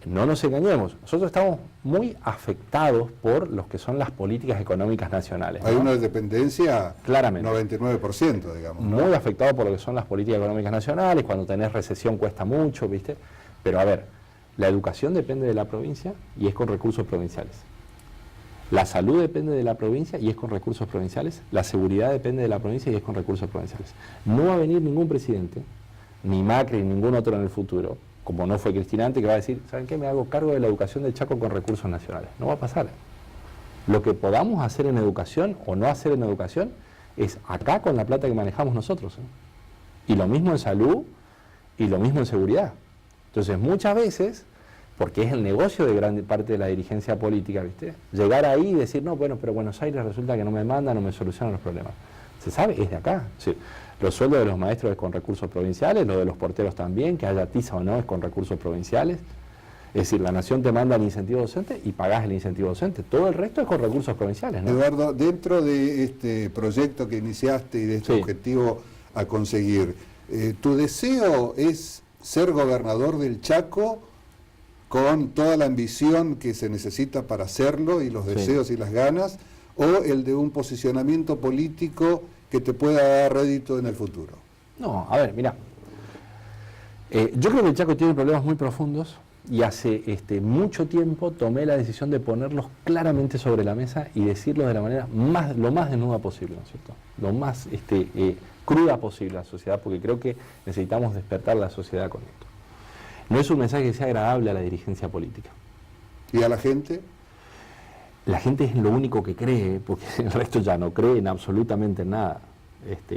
no nos engañemos, nosotros estamos muy afectados por lo que son las políticas económicas nacionales, ¿no? Hay una dependencia, claramente, 99%, digamos, ¿no? Muy afectado por lo que son las políticas económicas nacionales, cuando tenés recesión cuesta mucho, ¿viste? Pero a ver, la educación depende de la provincia y es con recursos provinciales. La salud depende de la provincia y es con recursos provinciales. La seguridad depende de la provincia y es con recursos provinciales. No va a venir ningún presidente, ni Macri, ni ningún otro en el futuro, como no fue Cristina antes, que va a decir, ¿saben qué? Me hago cargo de la educación del Chaco con recursos nacionales. No va a pasar. Lo que podamos hacer en educación o no hacer en educación es acá con la plata que manejamos nosotros, ¿eh? Y lo mismo en salud y lo mismo en seguridad. Entonces, muchas veces, porque es el negocio de gran parte de la dirigencia política, ¿viste? Llegar ahí y decir, no, bueno, pero Buenos Aires resulta que no me manda, no me solucionan los problemas. Se sabe, es de acá. Sí. Los sueldos de los maestros es con recursos provinciales, lo de los porteros también, que haya tiza o no, es con recursos provinciales. Es decir, la nación te manda el incentivo docente y pagás el incentivo docente. Todo el resto es con recursos provinciales, ¿no? Eduardo, dentro de este proyecto que iniciaste y de este objetivo a conseguir, ¿tu deseo es ser gobernador del Chaco con toda la ambición que se necesita para hacerlo y los deseos y las ganas, o el de un posicionamiento político que te pueda dar rédito en el futuro? No, a ver, mira, yo creo que el Chaco tiene problemas muy profundos y hace mucho tiempo tomé la decisión de ponerlos claramente sobre la mesa y decirlo de la manera lo más desnuda posible, ¿no es cierto? Lo más cruda posible a la sociedad, porque creo que necesitamos despertar la sociedad con esto. No es un mensaje que sea agradable a la dirigencia política. ¿Y a la gente? La gente es lo único que cree, porque el resto ya no cree en absolutamente nada.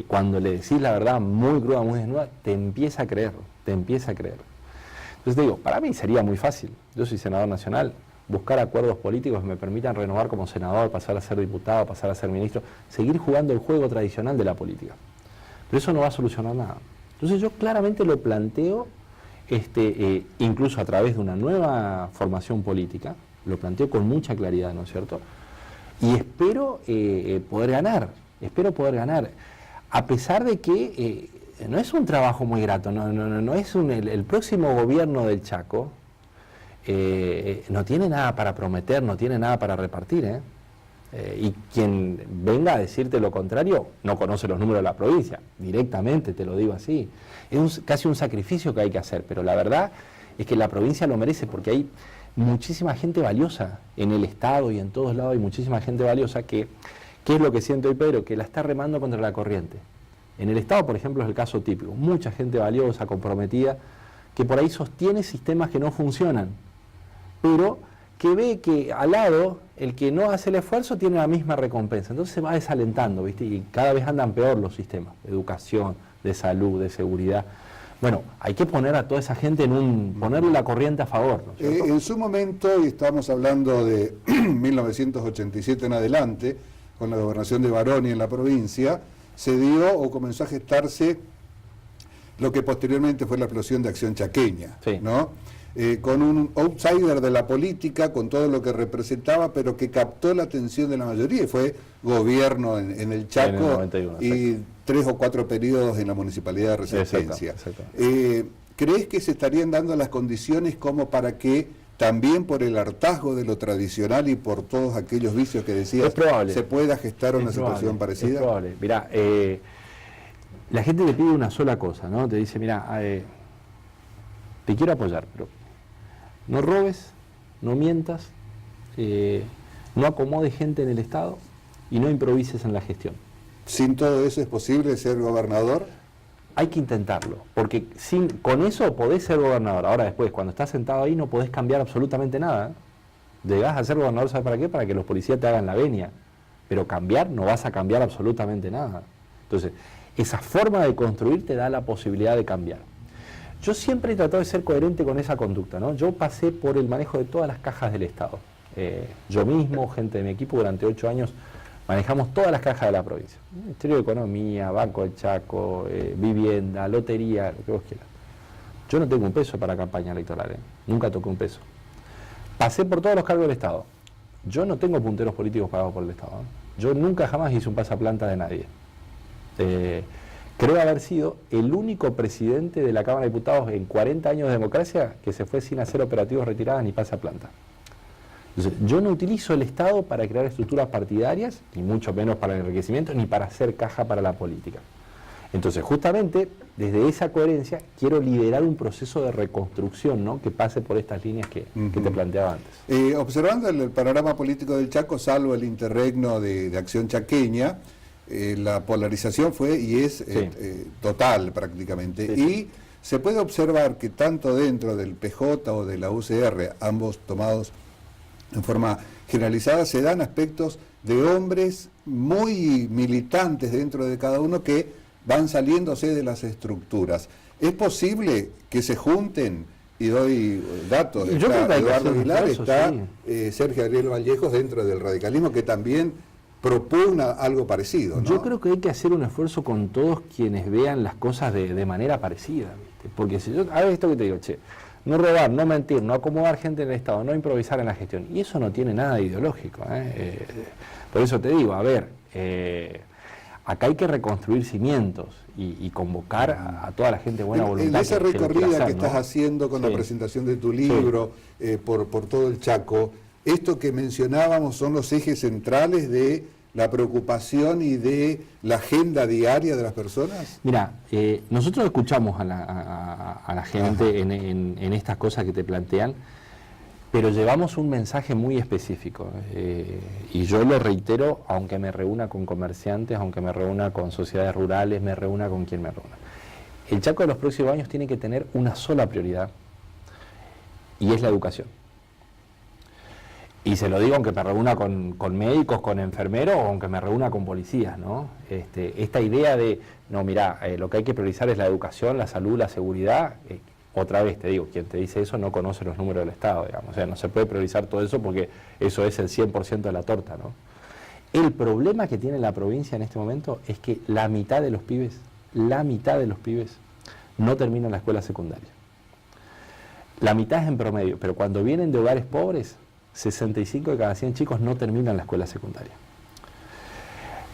Cuando le decís la verdad muy cruda, muy desnuda, te empieza a creer, Entonces te digo, para mí sería muy fácil. Yo soy senador nacional, buscar acuerdos políticos que me permitan renovar como senador, pasar a ser diputado, pasar a ser ministro, seguir jugando el juego tradicional de la política. Pero eso no va a solucionar nada. Entonces yo claramente lo planteo, incluso a través de una nueva formación política, lo planteo con mucha claridad, ¿no es cierto? Y espero poder ganar, a pesar de que no es un trabajo muy grato, no es el próximo gobierno del Chaco no tiene nada para prometer, no tiene nada para repartir, y quien venga a decirte lo contrario no conoce los números de la provincia, directamente te lo digo así. Es casi un sacrificio que hay que hacer, pero la verdad es que la provincia lo merece, porque hay muchísima gente valiosa en el Estado y en todos lados, hay muchísima gente valiosa que, ¿qué es lo que siento hoy, Pedro? Que la está remando contra la corriente. En el Estado, por ejemplo, es el caso típico, mucha gente valiosa, comprometida, que por ahí sostiene sistemas que no funcionan, pero que ve que al lado, el que no hace el esfuerzo tiene la misma recompensa, entonces se va desalentando, ¿viste? Y cada vez andan peor los sistemas, de educación, de salud, de seguridad. Bueno, hay que poner a toda esa gente ponerle la corriente a favor, ¿no es cierto? En su momento, y estamos hablando de 1987 en adelante, con la gobernación de Baroni en la provincia, se dio o comenzó a gestarse lo que posteriormente fue la explosión de Acción Chaqueña, ¿no? Con un outsider de la política, con todo lo que representaba, pero que captó la atención de la mayoría, y fue gobierno en el Chaco, en el 91, y 3 o 4 periodos en la Municipalidad de Resistencia. ¿Crees que se estarían dando las condiciones como para que también por el hartazgo de lo tradicional y por todos aquellos vicios que decías, se pueda gestar una situación parecida? Es probable. Mirá, la gente te pide una sola cosa, ¿no? Te dice, mirá, te quiero apoyar, pero no robes, no mientas, no acomodes gente en el Estado y no improvises en la gestión. ¿Sin todo eso es posible ser gobernador? Hay que intentarlo, porque con eso podés ser gobernador. Ahora después, cuando estás sentado ahí, no podés cambiar absolutamente nada, Llegás a ser gobernador, ¿sabes para qué? Para que los policías te hagan la venia. Pero cambiar, no vas a cambiar absolutamente nada. Entonces, esa forma de construir te da la posibilidad de cambiar. Yo siempre he tratado de ser coherente con esa conducta, ¿no? Yo pasé por el manejo de todas las cajas del Estado. Yo mismo, gente de mi equipo, durante 8 años manejamos todas las cajas de la provincia. Ministerio de Economía, Banco del Chaco, Vivienda, Lotería, lo que vos quieras. Yo no tengo un peso para campaña electoral, nunca toqué un peso. Pasé por todos los cargos del Estado. Yo no tengo punteros políticos pagados por el Estado. Yo nunca jamás hice un pasaplanta de nadie. Creo haber sido el único presidente de la Cámara de Diputados en 40 años de democracia que se fue sin hacer operativos retiradas ni pasaplanta. Entonces, yo no utilizo el Estado para crear estructuras partidarias, ni mucho menos para el enriquecimiento, ni para hacer caja para la política. Entonces, justamente, desde esa coherencia, quiero liderar un proceso de reconstrucción, ¿no?, que pase por estas líneas que te planteaba antes. Observando el panorama político del Chaco, salvo el interregno de Acción Chaqueña, la polarización fue y es total prácticamente. Sí. Y se puede observar que tanto dentro del PJ o de la UCR, ambos tomados en forma generalizada, se dan aspectos de hombres muy militantes dentro de cada uno que van saliéndose de las estructuras. ¿Es posible que se junten? Y doy datos. Yo creo que Eduardo Aguilar, está sí. Sergio Ariel Vallejos dentro del radicalismo, que también propugna algo parecido, ¿no? Yo creo que hay que hacer un esfuerzo con todos quienes vean las cosas de manera parecida, ¿viste? Porque si yo, a ver esto que te digo, no robar, no mentir, no acomodar gente en el Estado, no improvisar en la gestión, y eso no tiene nada de ideológico, por eso te digo, a ver, acá hay que reconstruir cimientos y convocar a toda la gente de buena voluntad. En esa recorrida que estás ¿no? haciendo con la presentación de tu libro, por todo el Chaco, esto que mencionábamos son los ejes centrales de la preocupación y de la agenda diaria de las personas. Mira, nosotros escuchamos a la gente en estas cosas que te plantean, pero llevamos un mensaje muy específico, y yo lo reitero, aunque me reúna con comerciantes, aunque me reúna con sociedades rurales, me reúna con quien me reúna. El Chaco de los próximos años tiene que tener una sola prioridad, y es la educación. Y se lo digo aunque me reúna con médicos, con enfermeros, o aunque me reúna con policías, ¿no? Esta idea de, no, mirá, lo que hay que priorizar es la educación, la salud, la seguridad. Otra vez te digo, quien te dice eso no conoce los números del Estado, digamos. O sea, no se puede priorizar todo eso porque eso es el 100% de la torta, ¿no? El problema que tiene la provincia en este momento es que la mitad de los pibes no terminan la escuela secundaria. La mitad es en promedio, pero cuando vienen de hogares pobres, 65 de cada 100 chicos no terminan la escuela secundaria.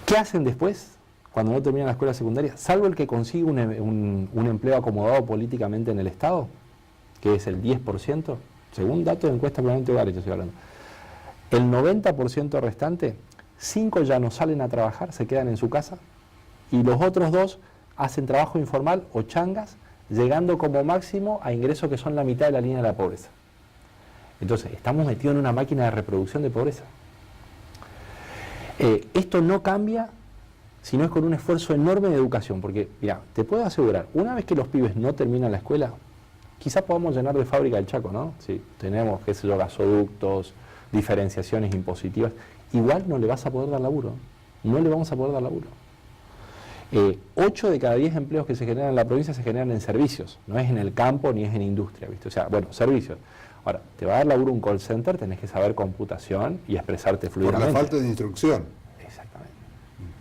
¿Qué hacen después cuando no terminan la escuela secundaria? Salvo el que consigue un empleo acomodado políticamente en el Estado, que es el 10%, según datos de encuesta permanente de hogares, yo estoy hablando. El 90% restante, 5 ya no salen a trabajar, se quedan en su casa, y los otros 2 hacen trabajo informal o changas, llegando como máximo a ingresos que son la mitad de la línea de la pobreza. Entonces, estamos metidos en una máquina de reproducción de pobreza. Esto no cambia si no es con un esfuerzo enorme de educación, porque, mira, te puedo asegurar, una vez que los pibes no terminan la escuela, quizás podamos llenar de fábrica el Chaco, ¿no? Si tenemos, qué sé yo, gasoductos, diferenciaciones impositivas, igual no le vas a poder dar laburo, no le vamos a poder dar laburo. 8 de cada 10 empleos que se generan en la provincia se generan en servicios, no es en el campo ni es en industria, ¿viste? O sea, bueno, servicios. Ahora, te va a dar laburo un call center, tenés que saber computación y expresarte fluidamente. Por la falta de instrucción.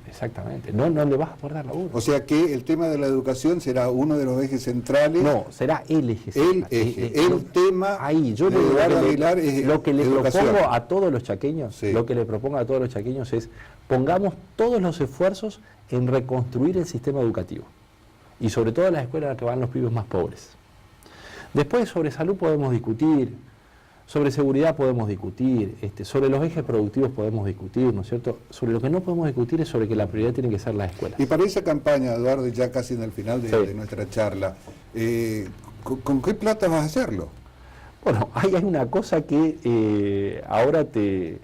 Exactamente. No le vas a poder dar laburo. O sea que el tema de la educación será uno de los ejes centrales. No, será el eje central. El tema ahí, yo de Eduardo Aguilar es lo que le educación. propongo a todos los chaqueños, lo que le propongo a todos los chaqueños es pongamos todos los esfuerzos en reconstruir el sistema educativo. Y sobre todo las escuelas a las que van los pibes más pobres. Después sobre salud podemos discutir, sobre seguridad podemos discutir, sobre los ejes productivos podemos discutir, ¿no es cierto? Sobre lo que no podemos discutir es sobre que la prioridad tiene que ser las escuelas. Y para esa campaña, Eduardo, ya casi en el final de nuestra charla, ¿con qué plata vas a hacerlo? Bueno, hay una cosa que ahora te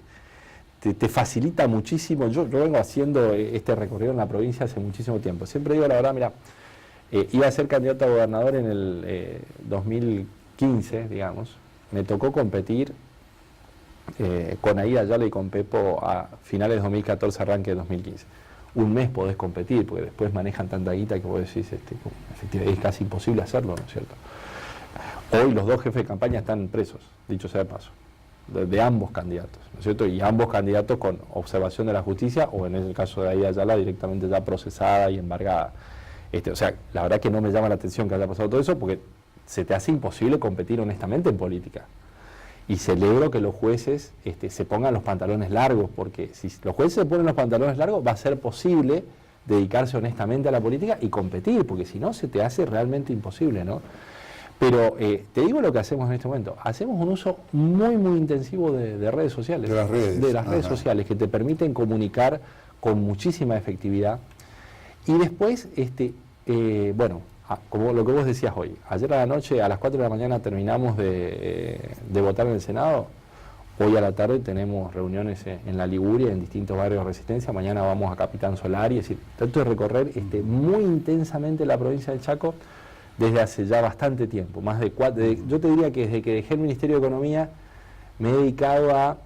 facilita muchísimo. Yo vengo haciendo este recorrido en la provincia hace muchísimo tiempo. Siempre digo la verdad, mira, iba a ser candidato a gobernador en el 2015, digamos. Me tocó competir con Aida Ayala y con Pepo a finales de 2014, arranque de 2015. Un mes podés competir, porque después manejan tanta guita que vos decís, efectivamente es casi imposible hacerlo, ¿no es cierto? Hoy los dos jefes de campaña están presos, dicho sea de paso, de ambos candidatos, ¿no es cierto? Y ambos candidatos con observación de la justicia, o en el caso de Aida Ayala directamente ya procesada y embargada. O sea, la verdad que no me llama la atención que haya pasado todo eso, porque se te hace imposible competir honestamente en política. Y celebro que los jueces se pongan los pantalones largos, porque si los jueces se ponen los pantalones largos va a ser posible dedicarse honestamente a la política y competir, porque si no se te hace realmente imposible, ¿no? Pero te digo lo que hacemos en este momento. Hacemos un uso muy, muy intensivo de redes sociales. De las redes. De las redes sociales, que te permiten comunicar con muchísima efectividad. Y después, bueno, como lo que vos decías hoy, ayer a la noche, a las 4 de la mañana terminamos de votar en el Senado. Hoy a la tarde tenemos reuniones en la Liguria, en distintos barrios de Resistencia. Mañana vamos a Capitán Solari. Es decir, trato de recorrer muy intensamente la provincia del Chaco desde hace ya bastante tiempo. Yo te diría que desde que dejé el Ministerio de Economía me he dedicado a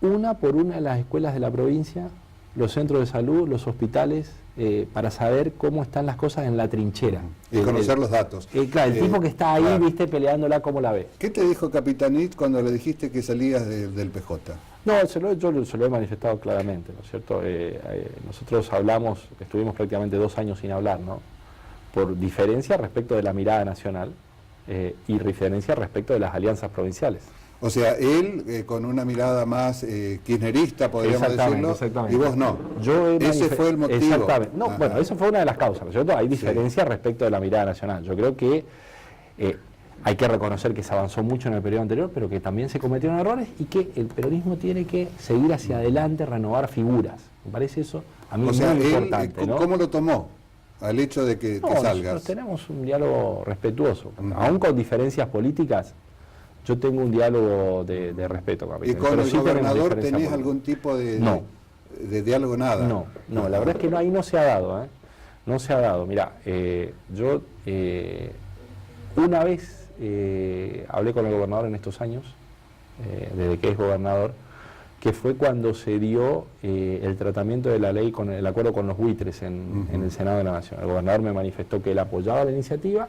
una por una de las escuelas de la provincia, los centros de salud, los hospitales, para saber cómo están las cosas en la trinchera. Y conocer los datos. Claro, el tipo que está ahí, claro, viste, peleándola, ¿cómo la ve? ¿Qué te dijo Capitanich cuando le dijiste que salías del PJ? No, yo se lo he manifestado claramente, ¿no es cierto? Nosotros estuvimos prácticamente 2 años sin hablar, ¿no? Por diferencia respecto de la mirada nacional y diferencia respecto de las alianzas provinciales. O sea, él con una mirada más kirchnerista, podríamos decirlo, exactamente. Y vos no. Ese fue el motivo. Exactamente. No, bueno, eso fue una de las causas, ¿no es cierto? Hay diferencia respecto de la mirada nacional. Yo creo que hay que reconocer que se avanzó mucho en el periodo anterior, pero que también se cometieron errores y que el peronismo tiene que seguir hacia adelante, renovar figuras. Me parece eso a mí muy importante, ¿no? ¿Cómo lo tomó al hecho de que salgas? Nosotros tenemos un diálogo respetuoso, aún con diferencias políticas. Yo tengo un diálogo de respeto, capitán. ¿Y con el gobernador tenés algún tipo de diálogo? Nada. No, la verdad es que ahí no se ha dado, ¿eh? No se ha dado. Mirá, yo una vez hablé con el gobernador en estos años, desde que es gobernador, que fue cuando se dio el tratamiento de la ley con el acuerdo con los buitres en el Senado de la Nación. El gobernador me manifestó que él apoyaba la iniciativa.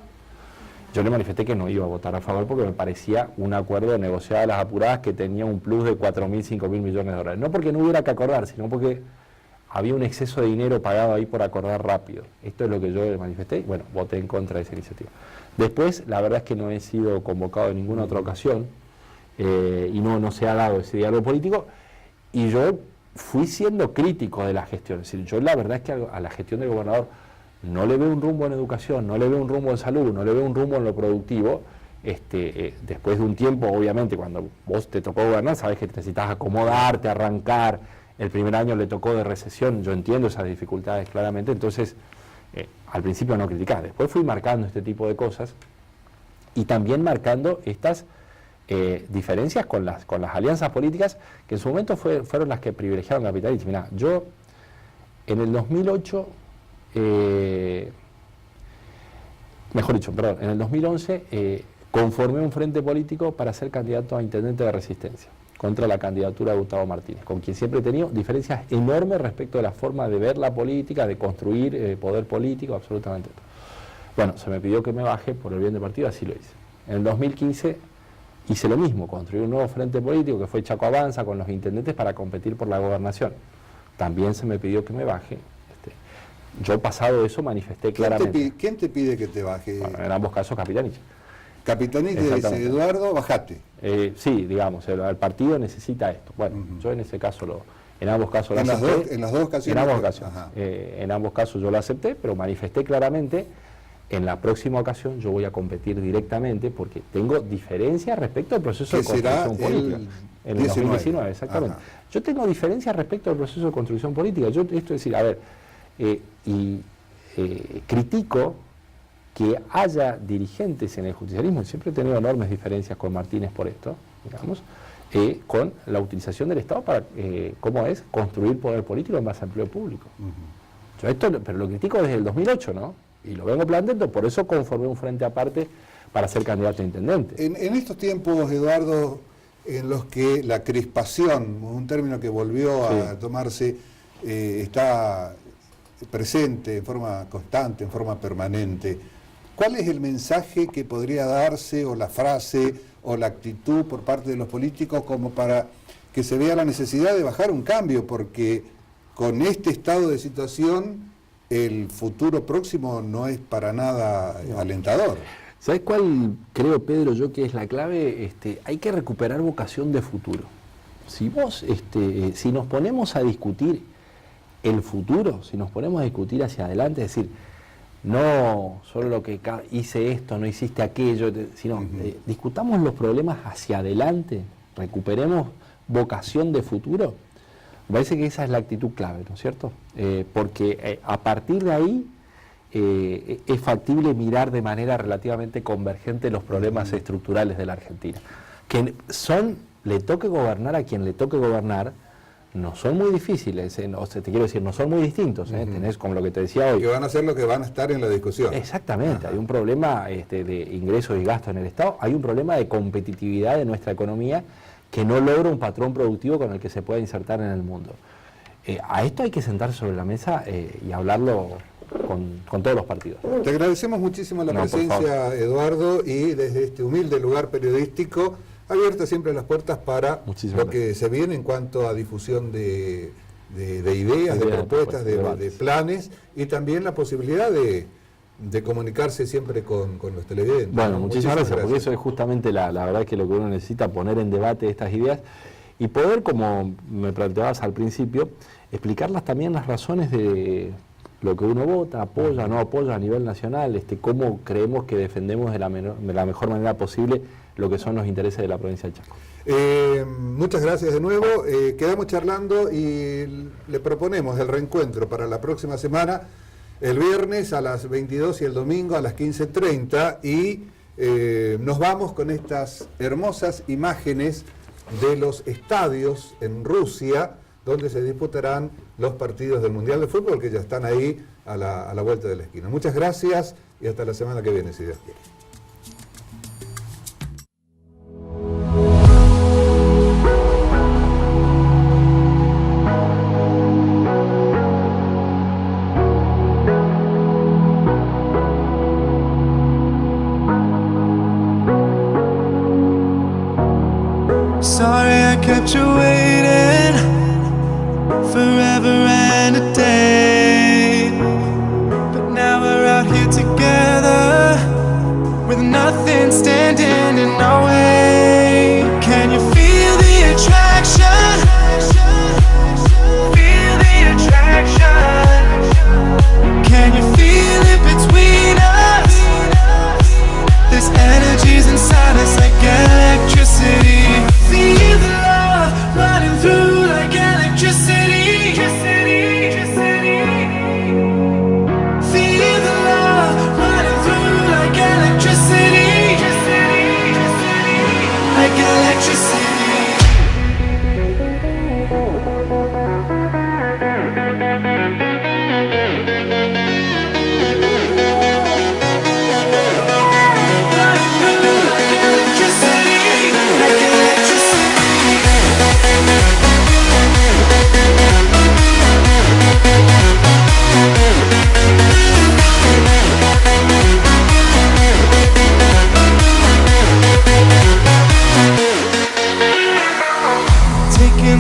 Yo le manifesté que no iba a votar a favor porque me parecía un acuerdo negociado a las apuradas que tenía un plus de 4.000, 5.000 millones de dólares. No porque no hubiera que acordar, sino porque había un exceso de dinero pagado ahí por acordar rápido. Esto es lo que yo le manifesté y bueno, voté en contra de esa iniciativa. Después, la verdad es que no he sido convocado en ninguna otra ocasión y no se ha dado ese diálogo político y yo fui siendo crítico de la gestión. Es decir, yo la verdad es que a la gestión del gobernador no le veo un rumbo en educación, no le veo un rumbo en salud, no le veo un rumbo en lo productivo. Después de un tiempo, obviamente, cuando vos te tocó gobernar, sabés que necesitas acomodarte, arrancar. El primer año le tocó de recesión, yo entiendo esas dificultades claramente, entonces al principio no criticás. Después fui marcando este tipo de cosas y también marcando estas diferencias con las alianzas políticas que en su momento fueron las que privilegiaron a Capitanich. Mirá, yo en el 2008... en el 2011 conformé un frente político para ser candidato a intendente de Resistencia contra la candidatura de Gustavo Martínez, con quien siempre he tenido diferencias enormes respecto de la forma de ver la política, de construir poder político, absolutamente todo. Bueno, se me pidió que me baje por el bien del partido, así lo hice. En el 2015 hice lo mismo, construí un nuevo frente político que fue Chaco Avanza con los intendentes para competir por la gobernación. También se me pidió que me baje. Yo pasado eso manifesté claramente. ¿Quién te pide que te baje? Bueno, en ambos casos Capitanich. Capitanich le dice, Eduardo, bajate. Sí, digamos, el partido necesita esto. Bueno, yo en ese caso, en ambos casos lo acepté. ¿En las dos ocasiones? En ambos casos. En ambos casos yo lo acepté, pero manifesté claramente, en la próxima ocasión yo voy a competir directamente porque tengo diferencias respecto al proceso de construcción política. En el 2019, exactamente. Ajá. Yo tengo diferencias respecto al proceso de construcción política. Esto es decir, a ver, critico que haya dirigentes en el justicialismo, siempre he tenido enormes diferencias con Martínez por esto, digamos, con la utilización del Estado para, ¿cómo es?, construir poder político en base a empleo público. Yo pero lo critico desde el 2008, ¿no? Y lo vengo planteando, por eso conformé un frente aparte para ser candidato a intendente. En estos tiempos, Eduardo, en los que la crispación, un término que volvió a tomarse, está presente en forma constante, en forma permanente. ¿Cuál es el mensaje que podría darse, o la frase, o la actitud por parte de los políticos como para que se vea la necesidad de bajar un cambio? Porque con este estado de situación, el futuro próximo no es para nada alentador. ¿Sabes cuál creo, Pedro, yo que es la clave? Hay que recuperar vocación de futuro. Si si nos ponemos a discutir el futuro, si nos ponemos a discutir hacia adelante, es decir, no solo lo que hice esto, no hiciste aquello, sino discutamos los problemas hacia adelante, recuperemos vocación de futuro. Me parece que esa es la actitud clave, ¿no es cierto? Porque a partir de ahí es factible mirar de manera relativamente convergente los problemas estructurales de la Argentina. Que le toque gobernar a quien le toque gobernar, no son muy difíciles, te quiero decir, no son muy distintos. Tenés, como lo que te decía hoy. Que van a ser lo que van a estar en la discusión. Exactamente, hay un problema de ingresos y gastos en el Estado, hay un problema de competitividad de nuestra economía que no logra un patrón productivo con el que se pueda insertar en el mundo. A esto hay que sentarse sobre la mesa y hablarlo con todos los partidos. Te agradecemos muchísimo la presencia, Eduardo, y desde este humilde lugar periodístico, abiertas siempre las puertas para lo que se viene en cuanto a difusión de ideas, de propuestas, de planes, y también la posibilidad de comunicarse siempre con los televidentes. Bueno, muchísimas gracias, porque eso es justamente la verdad que lo que uno necesita, poner en debate estas ideas y poder, como me planteabas al principio, explicarlas también las razones de lo que uno vota, apoya, no apoya a nivel nacional, cómo creemos que defendemos de la mejor manera posible lo que son los intereses de la provincia del Chaco. Muchas gracias de nuevo, quedamos charlando y le proponemos el reencuentro para la próxima semana, el viernes a las 22 y el domingo a las 15:30, y nos vamos con estas hermosas imágenes de los estadios en Rusia, donde se disputarán los partidos del Mundial de Fútbol, que ya están ahí a la vuelta de la esquina. Muchas gracias y hasta la semana que viene, si Dios quiere. Sorry I kept you waiting forever and a day, but now we're out here together with nothing standing in our way. Can you feel the attraction? Feel the attraction. Can you feel it between us? This energy's inside us like electricity. Feel the love running through like electricity. Feel the love running through like electricity. Like electricity.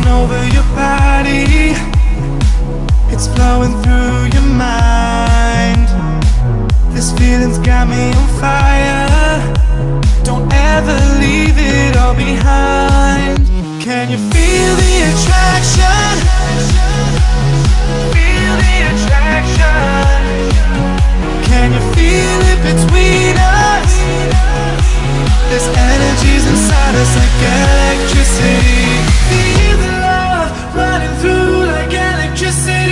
Over your body, it's flowing through your mind. This feeling's got me on fire. Don't ever leave it all behind. Can you feel the attraction? Feel the attraction. Can you feel it between us? This energy's inside us like electricity. Feel the love running through like electricity.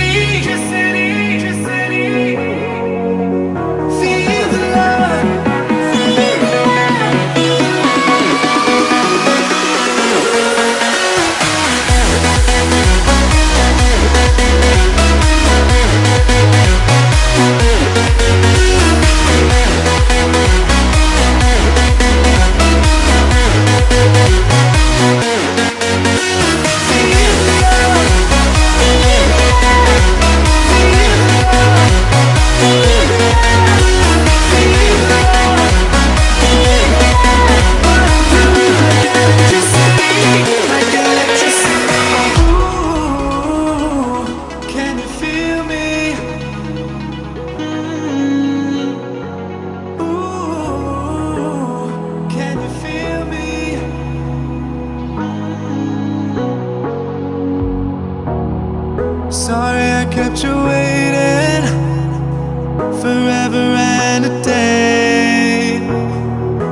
Feel the love. Feel the love. Ooh, can you feel me? Sorry I kept you waiting forever and a day,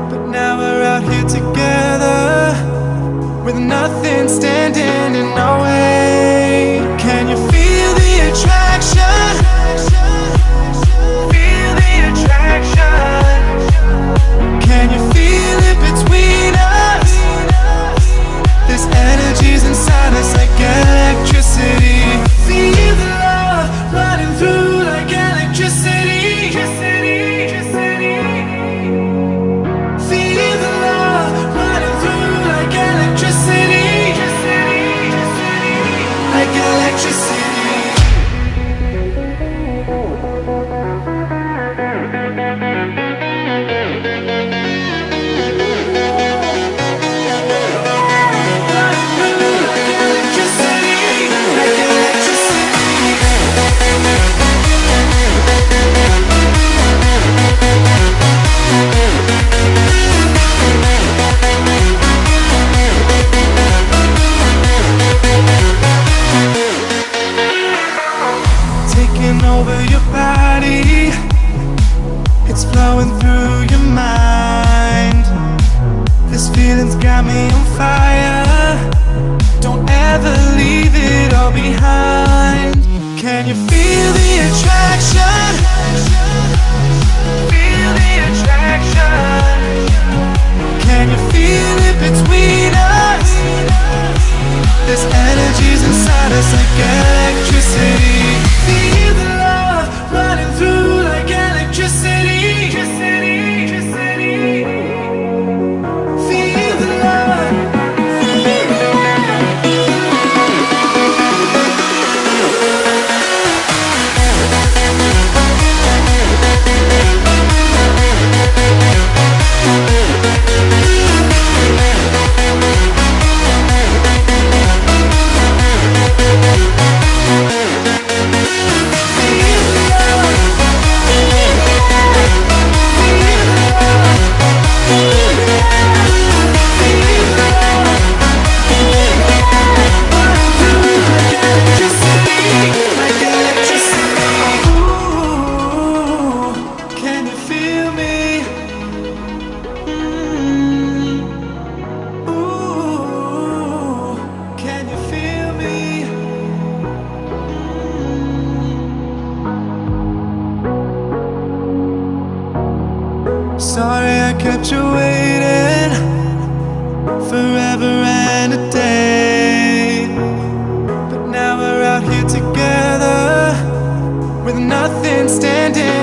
but now we're out here together with nothing standing in our way. Can you feel the attraction? Feel the attraction. Can you feel it between us? This energy's inside us like electricity. Feel the love running through like electricity. Feel the love running through like electricity. Like electricity. Taking over your body, it's flowing through your mind. This feeling's got me on fire. Don't ever leave it all behind. Can you feel the attraction? Feel the attraction. Can you feel it between us? This energy's inside us like electricity. Feel the love running through like electricity. Feel the love. Sorry I kept you waiting forever and a day, but now we're out here together with nothing standing